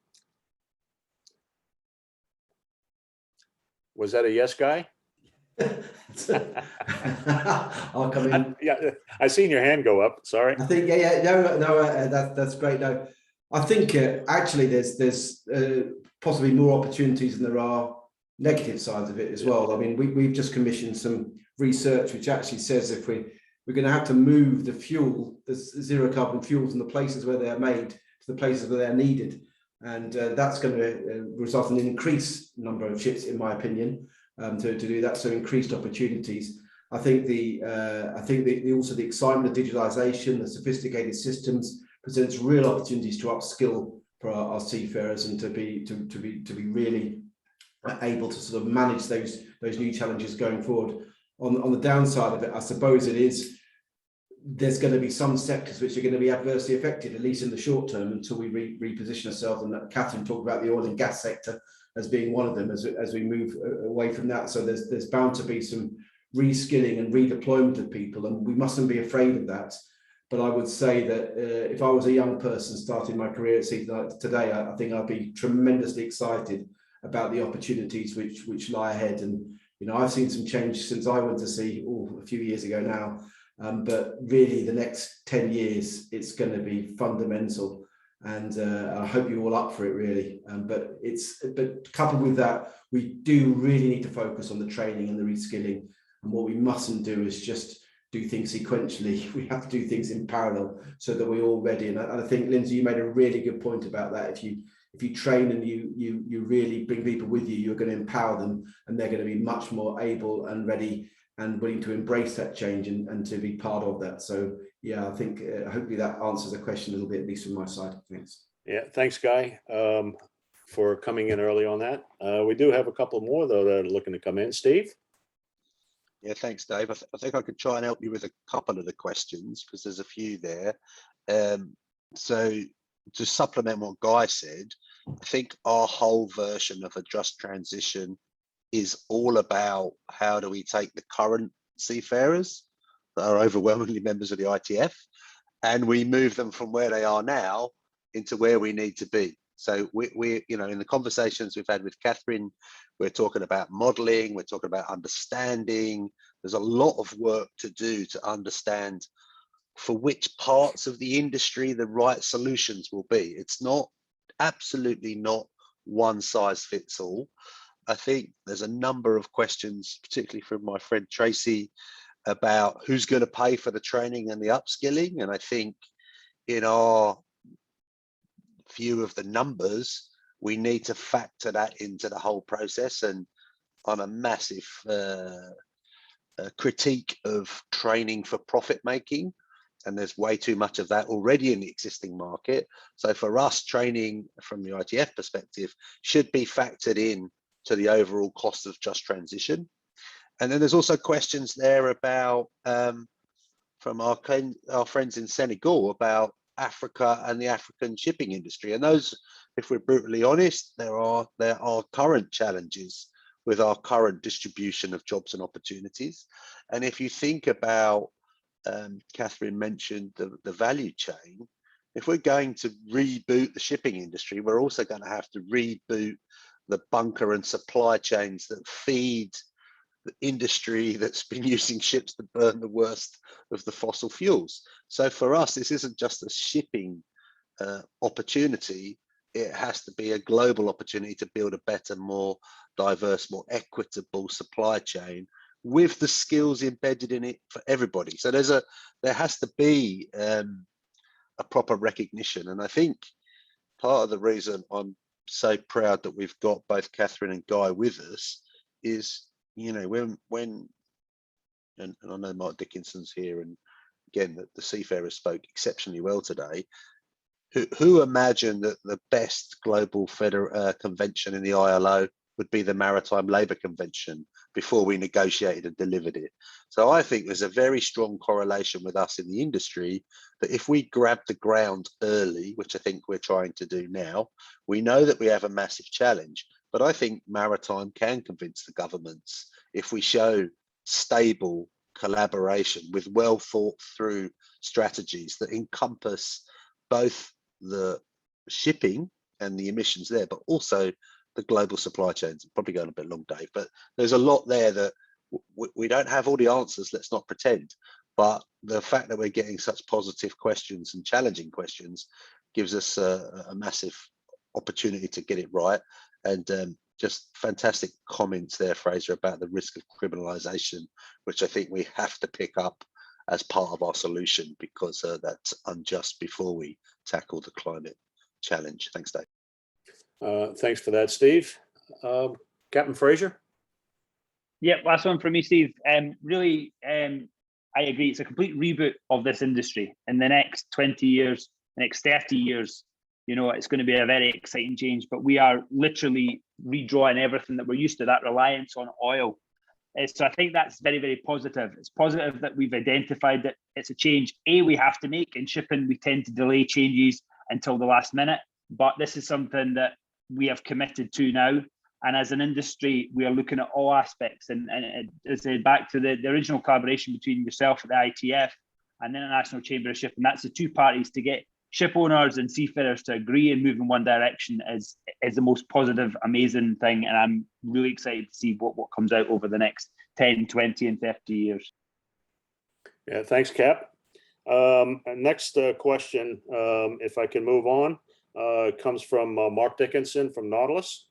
Was that a yes guy? I'll come in. Yeah, I seen your hand go up. Sorry. I think that's great. No, I think actually there's possibly more opportunities than there are negative sides of it as well. I mean, we've just commissioned some research which actually says if we're going to have to move the fuel, the zero carbon fuels, in the places where they're made to the places where they're needed. And that's going to result in an increased number of ships, in my opinion, to do that. So increased opportunities. I think also the excitement of digitalization, the sophisticated systems presents real opportunities to upskill for our seafarers, and to be really able to sort of manage those new challenges going forward. On the downside of it, I suppose there's going to be some sectors which are going to be adversely affected, at least in the short term, until we reposition ourselves. And Katharine talked about the oil and gas sector as being one of them as we move away from that. So there's bound to be some reskilling and redeployment of people, and we mustn't be afraid of that. But I would say that if I was a young person starting my career at sea today, I think I'd be tremendously excited about the opportunities which lie ahead. And I've seen some change since I went to sea a few years ago now. But really, the next 10 years, it's going to be fundamental, and I hope you're all up for it, really. But coupled with that, we do really need to focus on the training and the reskilling. And what we mustn't do is just do things sequentially. We have to do things in parallel so that we're all ready. And I think, Lindsey, you made a really good point about that. If you train and you really bring people with you, you're going to empower them, and they're going to be much more able and ready and willing to embrace that change and to be part of that. So yeah, I think hopefully that answers the question a little bit, at least from my side. Thanks. Yeah, thanks, Guy, for coming in early on that. We do have a couple more, though, that are looking to come in. Steve? Yeah, thanks, Dave. I think I could try and help you with a couple of the questions because there's a few there. So to supplement what Guy said, I think our whole version of a just transition is all about how do we take the current seafarers that are overwhelmingly members of the ITF and we move them from where they are now into where we need to be. So we you know, in the conversations we've had with Katharine, we're talking about modeling, we're talking about understanding. There's a lot of work to do to understand for which parts of the industry the right solutions will be. It's not, absolutely not one size fits all. I think there's a number of questions, particularly from my friend Tracy, about who's going to pay for the training and the upskilling. And I think in our view of the numbers, we need to factor that into the whole process. And I'm a massive critique of training for profit making. And there's way too much of that already in the existing market. So for us, training from the ITF perspective should be factored in to the overall cost of just transition. And then there's also questions there about from our friends in Senegal about Africa and the African shipping industry. And those, if we're brutally honest, there are current challenges with our current distribution of jobs and opportunities. And if you think about, Katharine mentioned the value chain, if we're going to reboot the shipping industry, we're also going to have to reboot the bunker and supply chains that feed the industry that's been using ships to burn the worst of the fossil fuels. So for us, this isn't just a shipping opportunity. It has to be a global opportunity to build a better, more diverse, more equitable supply chain with the skills embedded in it for everybody. So there has to be a proper recognition. And I think part of the reason I'm so proud that we've got both Katharine and Guy with us is, you know, when and I know Mark Dickinson's here, and again, the Seafarers spoke exceptionally well today. Who imagined that the best global convention in the ILO would be the Maritime Labour Convention before we negotiated and delivered it? So I think there's a very strong correlation with us in the industry that if we grab the ground early, which I think we're trying to do now, we know that we have a massive challenge. But I think maritime can convince the governments if we show stable collaboration with well thought through strategies that encompass both the shipping and the emissions there, but also the global supply chains. Probably going a bit long, Dave, but there's a lot there that we don't have all the answers, let's not pretend. But the fact that we're getting such positive questions and challenging questions gives us a massive opportunity to get it right. And just fantastic comments there, Fraser, about the risk of criminalization, which I think we have to pick up as part of our solution, because that's unjust before we tackle the climate challenge. Thanks, Dave. Thanks for that, Steve. Captain Fraser? Yeah, last one from me, Steve. Really, I agree. It's a complete reboot of this industry. In the next 20 years, the next 30 years, you know, it's going to be a very exciting change, but we are literally redrawing everything that we're used to, that reliance on oil. So I think that's very, very positive. It's positive that we've identified that it's a change we have to make. In shipping, we tend to delay changes until the last minute, but this is something that we have committed to now. And as an industry, we are looking at all aspects. And as I said, back to the original collaboration between yourself at the ITF and the International Chamber of Shipping, that's the two parties to get ship owners and seafarers to agree and move in one direction is the most positive, amazing thing. And I'm really excited to see what comes out over the next 10, 20 and 30 years. Yeah, thanks, Cap. Next question, if I can move on, comes from Mark Dickinson from Nautilus.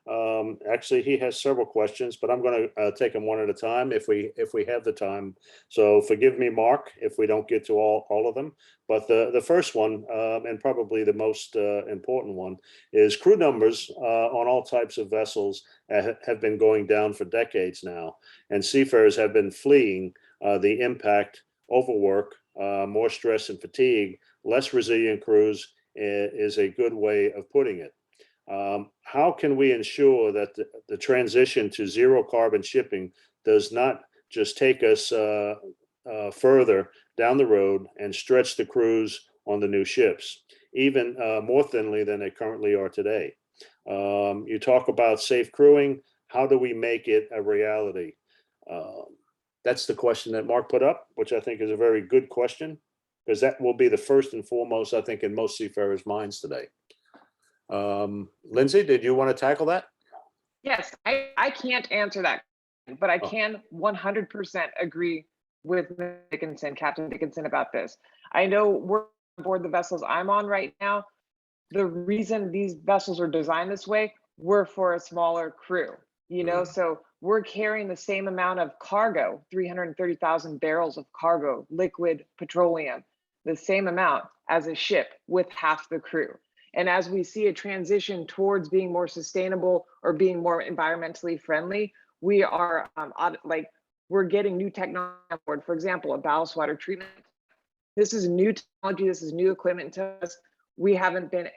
Actually, he has several questions, but I'm going to take them one at a time if we have the time. So forgive me, Mark, if we don't get to all of them. But the first one, and probably the most important one, is crew numbers on all types of vessels have been going down for decades now, and seafarers have been fleeing the impact, overwork, more stress and fatigue. Less resilient crews is a good way of putting it. How can we ensure that the transition to zero carbon shipping does not just take us further down the road and stretch the crews on the new ships, even more thinly than they currently are today? You talk about safe crewing. How do we make it a reality? That's the question that Mark put up, which I think is a very good question, because that will be the first and foremost, I think, in most seafarers' minds today. Lindsey, did you want to tackle that? Yes, I can't answer that, but I can 100% agree with Captain Dickinson about this. I know we're aboard the vessels I'm on right now. The reason these vessels are designed this way, we're for a smaller crew, you know, so we're carrying the same amount of cargo, 330,000 barrels of cargo, liquid petroleum, the same amount as a ship with half the crew. And as we see a transition towards being more sustainable or being more environmentally friendly, we are we're getting new technology on board. For example, a ballast water treatment. This is new technology. This is new equipment to us. We haven't been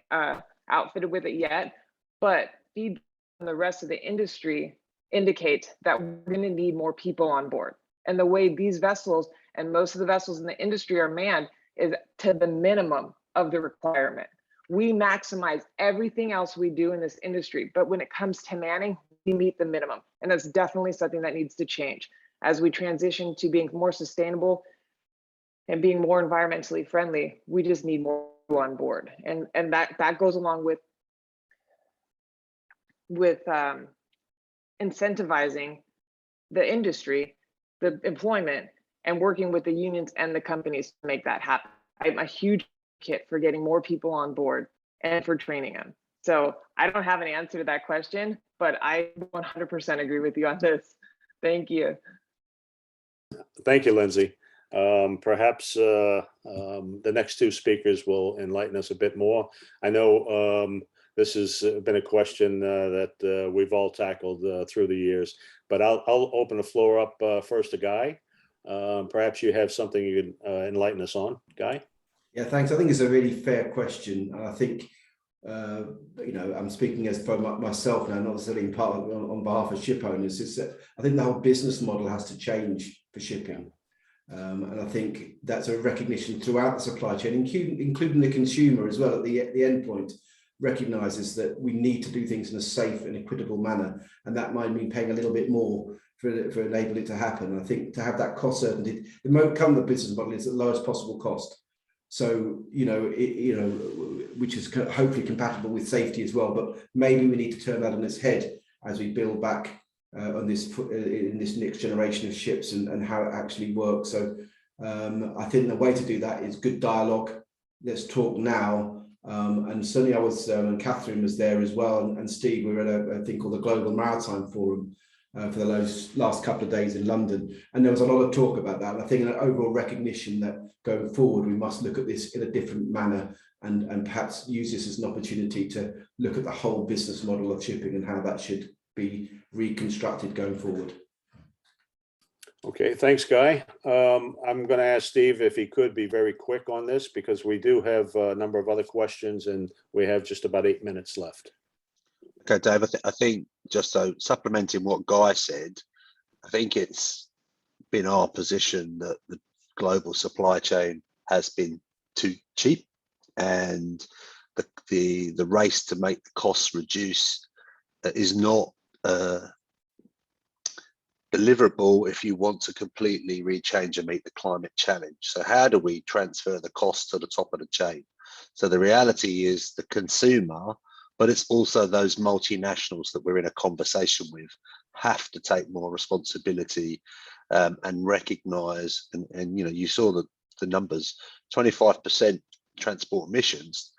outfitted with it yet, but feedback from the rest of the industry indicate that we're going to need more people on board. And the way these vessels and most of the vessels in the industry are manned is to the minimum of the requirement. We maximize everything else we do in this industry, but when it comes to manning, we meet the minimum. And that's definitely something that needs to change as we transition to being more sustainable and being more environmentally friendly. We just need more people on board. And that goes along with incentivizing the industry, the employment, and working with the unions and the companies to make that happen. I'm a huge advocate for getting more people on board and for training them. So I don't have an answer to that question, but I 100% agree with you on this. Thank you. Thank you, Lindsey. Perhaps the next two speakers will enlighten us a bit more. I know this has been a question that we've all tackled through the years, but I'll open the floor up first to Guy. Perhaps you have something you can enlighten us on, Guy? Yeah, thanks. I think it's a really fair question. And I think, you know, I'm speaking as for myself now, not necessarily on behalf of ship owners, is that I think the whole business model has to change for shipping. And I think that's a recognition throughout the supply chain, including the consumer as well at the end point, recognises that we need to do things in a safe and equitable manner. And that might mean paying a little bit more for enabling it to happen. And I think to have that cost certainty, the moment come the business model is at the lowest possible cost. So, you know, which is hopefully compatible with safety as well, but maybe we need to turn that on its head as we build back on this in this next generation of ships and how it actually works. So I think the way to do that is good dialogue. Let's talk now. And certainly I was, and Katharine was there as well, and Steve, we were at a thing called the Global Maritime Forum for the last couple of days in London. And there was a lot of talk about that. And I think an overall recognition that going forward, we must look at this in a different manner and perhaps use this as an opportunity to look at the whole business model of shipping and how that should be reconstructed going forward. Okay, thanks, Guy. I'm going to ask Steve if he could be very quick on this, because we do have a number of other questions and we have just about 8 minutes left. Okay, Dave, I think just so supplementing what Guy said, I think it's been our position that the global supply chain has been too cheap, and the race to make the costs reduce is not deliverable if you want to completely rechange and meet the climate challenge. So how do we transfer the cost to the top of the chain? So the reality is the consumer, but it's also those multinationals that we're in a conversation with, have to take more responsibility and recognize, and you know, you saw the numbers, 25% transport emissions,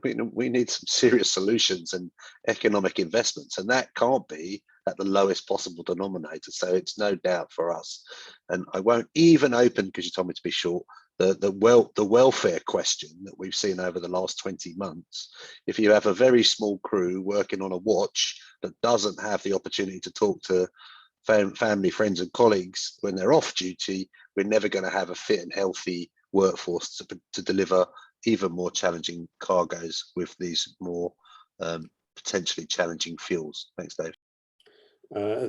we need some serious solutions and economic investments, and that can't be at the lowest possible denominator. So it's no doubt for us. And I won't even open, because you told me to be short, the welfare question that we've seen over the last 20 months. If you have a very small crew working on a watch that doesn't have the opportunity to talk to family, friends and colleagues when they're off duty, we're never going to have a fit and healthy workforce to deliver even more challenging cargoes with these more potentially challenging fuels. Thanks, Dave.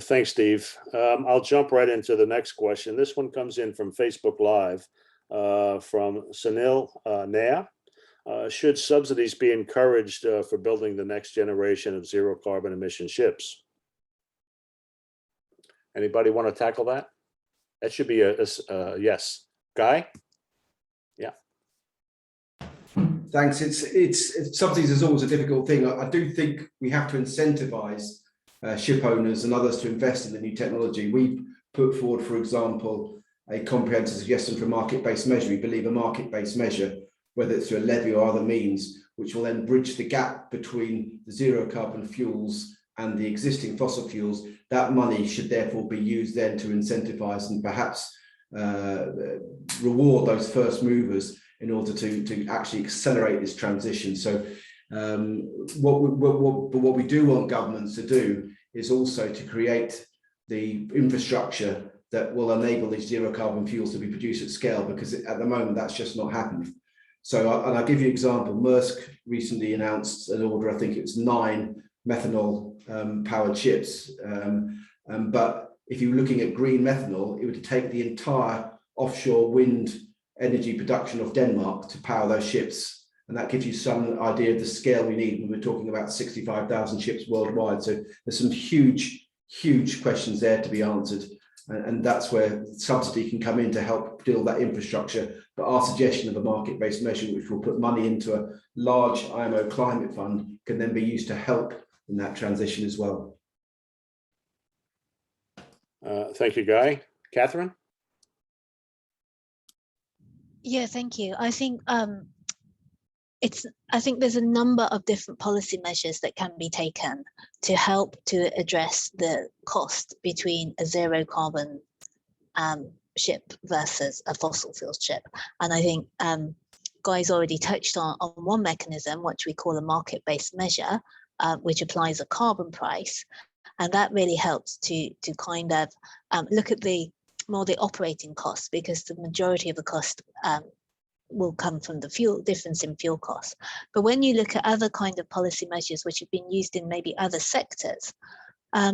Thanks, Steve. I'll jump right into the next question. This one comes in from Facebook Live from Sunil Nair. Should subsidies be encouraged for building the next generation of zero carbon emission ships? Anybody want to tackle that? That should be a yes. Guy? Yeah. Thanks. It's subsidies is always a difficult thing. I do think we have to incentivize ship owners and others to invest in the new technology. We put forward, for example, a comprehensive suggestion for a market-based measure. We believe a market-based measure, whether it's through a levy or other means, which will then bridge the gap between the zero carbon fuels and the existing fossil fuels. That money should therefore be used then to incentivize and perhaps reward those first movers in order to actually accelerate this transition. So what we do want governments to do is also to create the infrastructure that will enable these zero carbon fuels to be produced at scale, because at the moment that's just not happening. So and I'll give you an example. Maersk recently announced an order, I think it's 9 methanol powered ships. But if you're looking at green methanol, it would take the entire offshore wind energy production of Denmark to power those ships. And that gives you some idea of the scale we need when we're talking about 65,000 ships worldwide. So there's some huge questions there to be answered. And that's where subsidy can come in to help build that infrastructure. But our suggestion of a market-based measure, which will put money into a large IMO climate fund, can then be used to help in that transition as well. Thank you, Guy. Katharine? Yeah, thank you. I think I think there's a number of different policy measures that can be taken to help to address the cost between a zero carbon ship versus a fossil fuel ship. And I think Guy's already touched on one mechanism, which we call a market-based measure, which applies a carbon price. And that really helps to kind of look at the operating costs, because the majority of the cost will come from the fuel difference in fuel costs. But when you look at other kind of policy measures which have been used in maybe other sectors,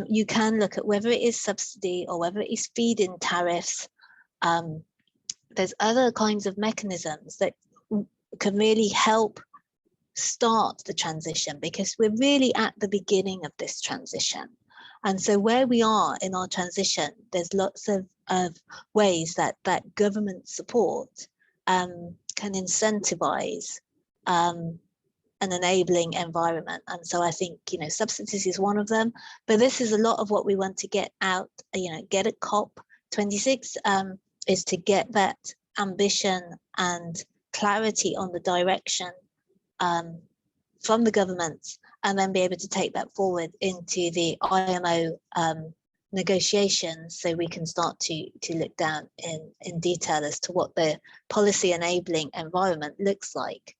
you can look at whether it is subsidy or whether it is feed-in tariffs. There's other kinds of mechanisms that can really help start the transition, because we're really at the beginning of this transition. And so where we are in our transition, there's lots of ways that government support can incentivize an enabling environment. And so I think, subsidies is one of them, but this is a lot of what we want to get out, get at COP26, is to get that ambition and clarity on the direction from the governments, and then be able to take that forward into the IMO negotiations, so we can start to look down in detail as to what the policy enabling environment looks like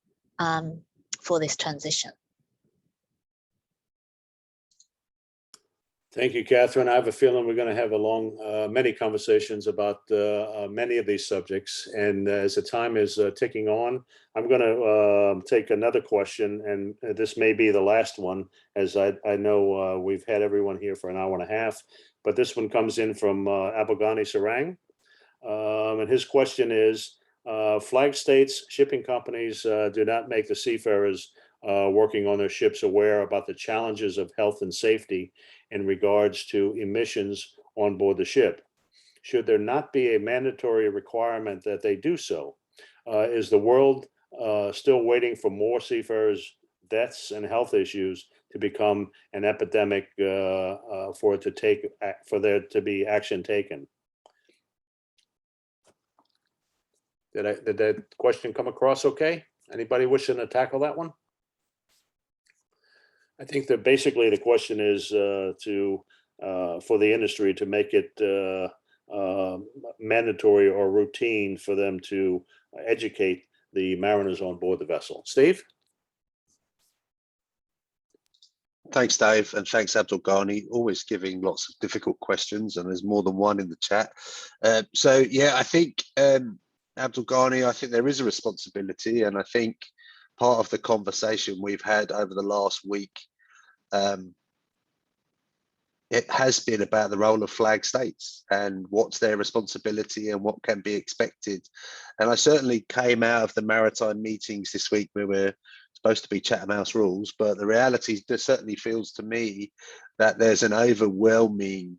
for this transition. Thank you, Katharine. I have a feeling we're going to have many conversations about many of these subjects. And as the time is ticking on, I'm going to take another question, and this may be the last one, as I know we've had everyone here for an hour and a half. But this one comes in from Abogani Sarang. And his question is, flag states, shipping companies do not make the seafarers working on their ships aware about the challenges of health and safety in regards to emissions on board the ship. Should there not be a mandatory requirement that they do so? Is the world still waiting for more seafarers' deaths and health issues to become an epidemic for there to be action taken? Did that question come across okay? Anybody wishing to tackle that one? I think that basically the question is for the industry to make it mandatory or routine for them to educate the mariners on board the vessel. Steve? Thanks, Dave, and thanks, Abdul Ghani, always giving lots of difficult questions, and there's more than one in the chat. So, yeah, I think, Abdul Ghani, I think there is a responsibility, and I think part of the conversation we've had over the last week, it has been about the role of flag states and what's their responsibility and what can be expected. And I certainly came out of the maritime meetings this week where we're supposed to be Chatham House rules, but the reality certainly feels to me that there's an overwhelming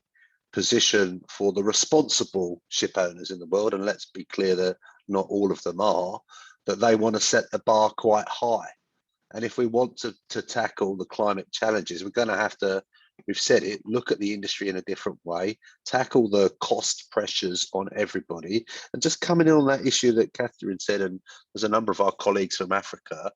position for the responsible ship owners in the world, and let's be clear that not all of them are, that they want to set the bar quite high. And if we want to tackle the climate challenges, we're going to have to, we've said it, look at the industry in a different way, tackle the cost pressures on everybody. And just coming in on that issue that Katharine said, and there's a number of our colleagues from Africa,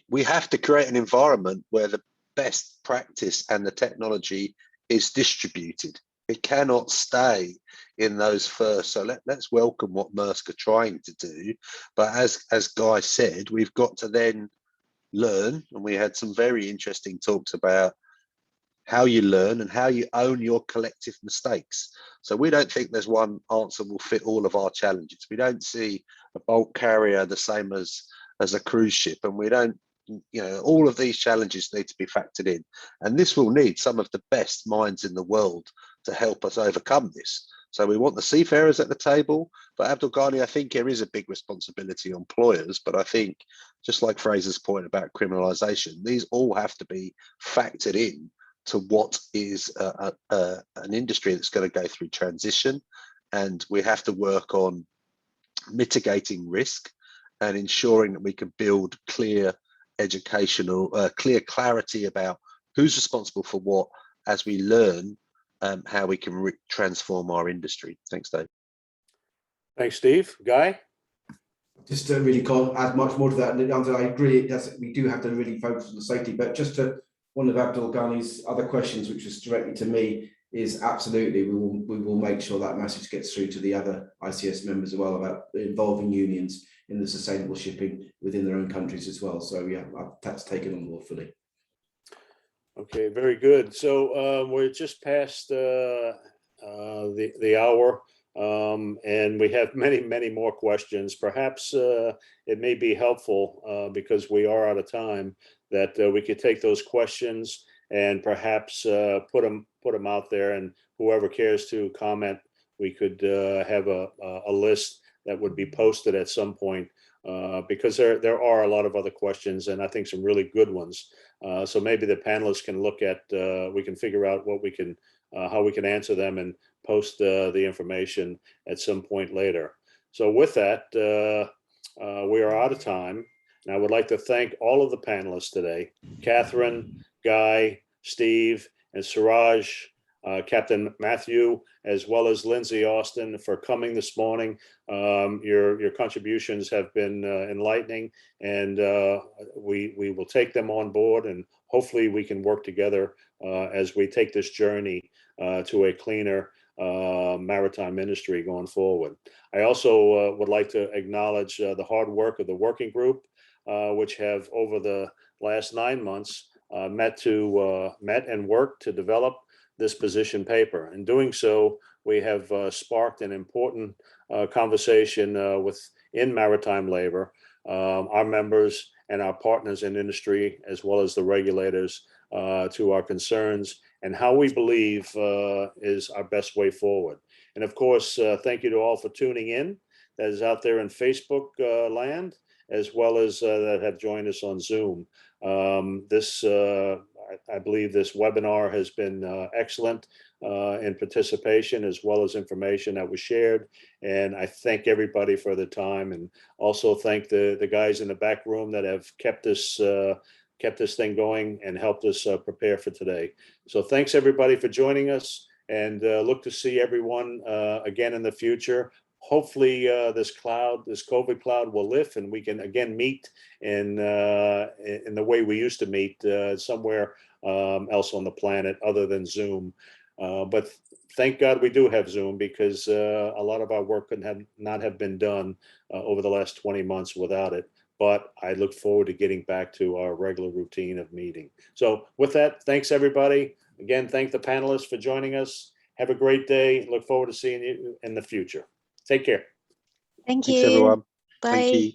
we have to create an environment where the best practice and the technology is distributed. It cannot stay in those first. So let's welcome what Maersk are trying to do. But as Guy said, we've got to then learn, and we had some very interesting talks about how you learn and how you own your collective mistakes. So we don't think there's one answer will fit all of our challenges. We don't see a bulk carrier the same as a cruise ship, and we don't, you know, all of these challenges need to be factored in, and this will need some of the best minds in the world to help us overcome this. So we want the seafarers at the table, but Abdul Ghani, I think there is a big responsibility on employers, but I think just like Fraser's point about criminalisation, these all have to be factored in to what is an industry that's going to go through transition, and we have to work on mitigating risk and ensuring that we can build clear educational, clear clarity about who's responsible for what as we learn how we can transform our industry. Thanks, Dave. Thanks, Steve. Guy? Just to really can't add much more to that. And I agree, we do have to really focus on the safety, but just to one of Abdul Ghani's other questions, which was directly to me, is absolutely, we will make sure that message gets through to the other ICS members as well about involving unions in the sustainable shipping within their own countries as well. So yeah, that's taken on board fully. Okay, very good. So we're just past the hour, and we have many more questions. Perhaps it may be helpful because we are out of time that we could take those questions and perhaps put them out there, and whoever cares to comment, we could have a list that would be posted at some point, because there are a lot of other questions, and I think some really good ones. So maybe the panelists can look at, we can figure out what we can, how we can answer them and post the information at some point later. So with that, we are out of time. And I would like to thank all of the panelists today, Katharine, Guy, Steve, and Sooraj, Captain Matthew, as well as Lindsey Austin, for coming this morning. Your contributions have been enlightening, and we will take them on board, and hopefully we can work together as we take this journey to a cleaner maritime industry going forward. I also would like to acknowledge the hard work of the working group, which have over the last 9 months met and worked to develop this position paper. In doing so, we have sparked an important conversation in maritime labor, our members and our partners in industry, as well as the regulators, to our concerns and how we believe is our best way forward. And of course, thank you to all for tuning in, that is out there in Facebook land, as well as that have joined us on Zoom. I believe this webinar has been excellent in participation, as well as information that was shared. And I thank everybody for the time, and also thank the guys in the back room that have kept this thing going and helped us prepare for today. So thanks everybody for joining us, and look to see everyone again in the future, hopefully this COVID cloud will lift and we can again meet in the way we used to meet somewhere else on the planet other than Zoom. But thank God we do have Zoom, because a lot of our work could not have been done over the last 20 months without it. But I look forward to getting back to our regular routine of meeting. So with that, thanks everybody. Again, thank the panelists for joining us. Have a great day. Look forward to seeing you in the future. Take care. Thank Thanks, you. everyone. Bye. Thank you.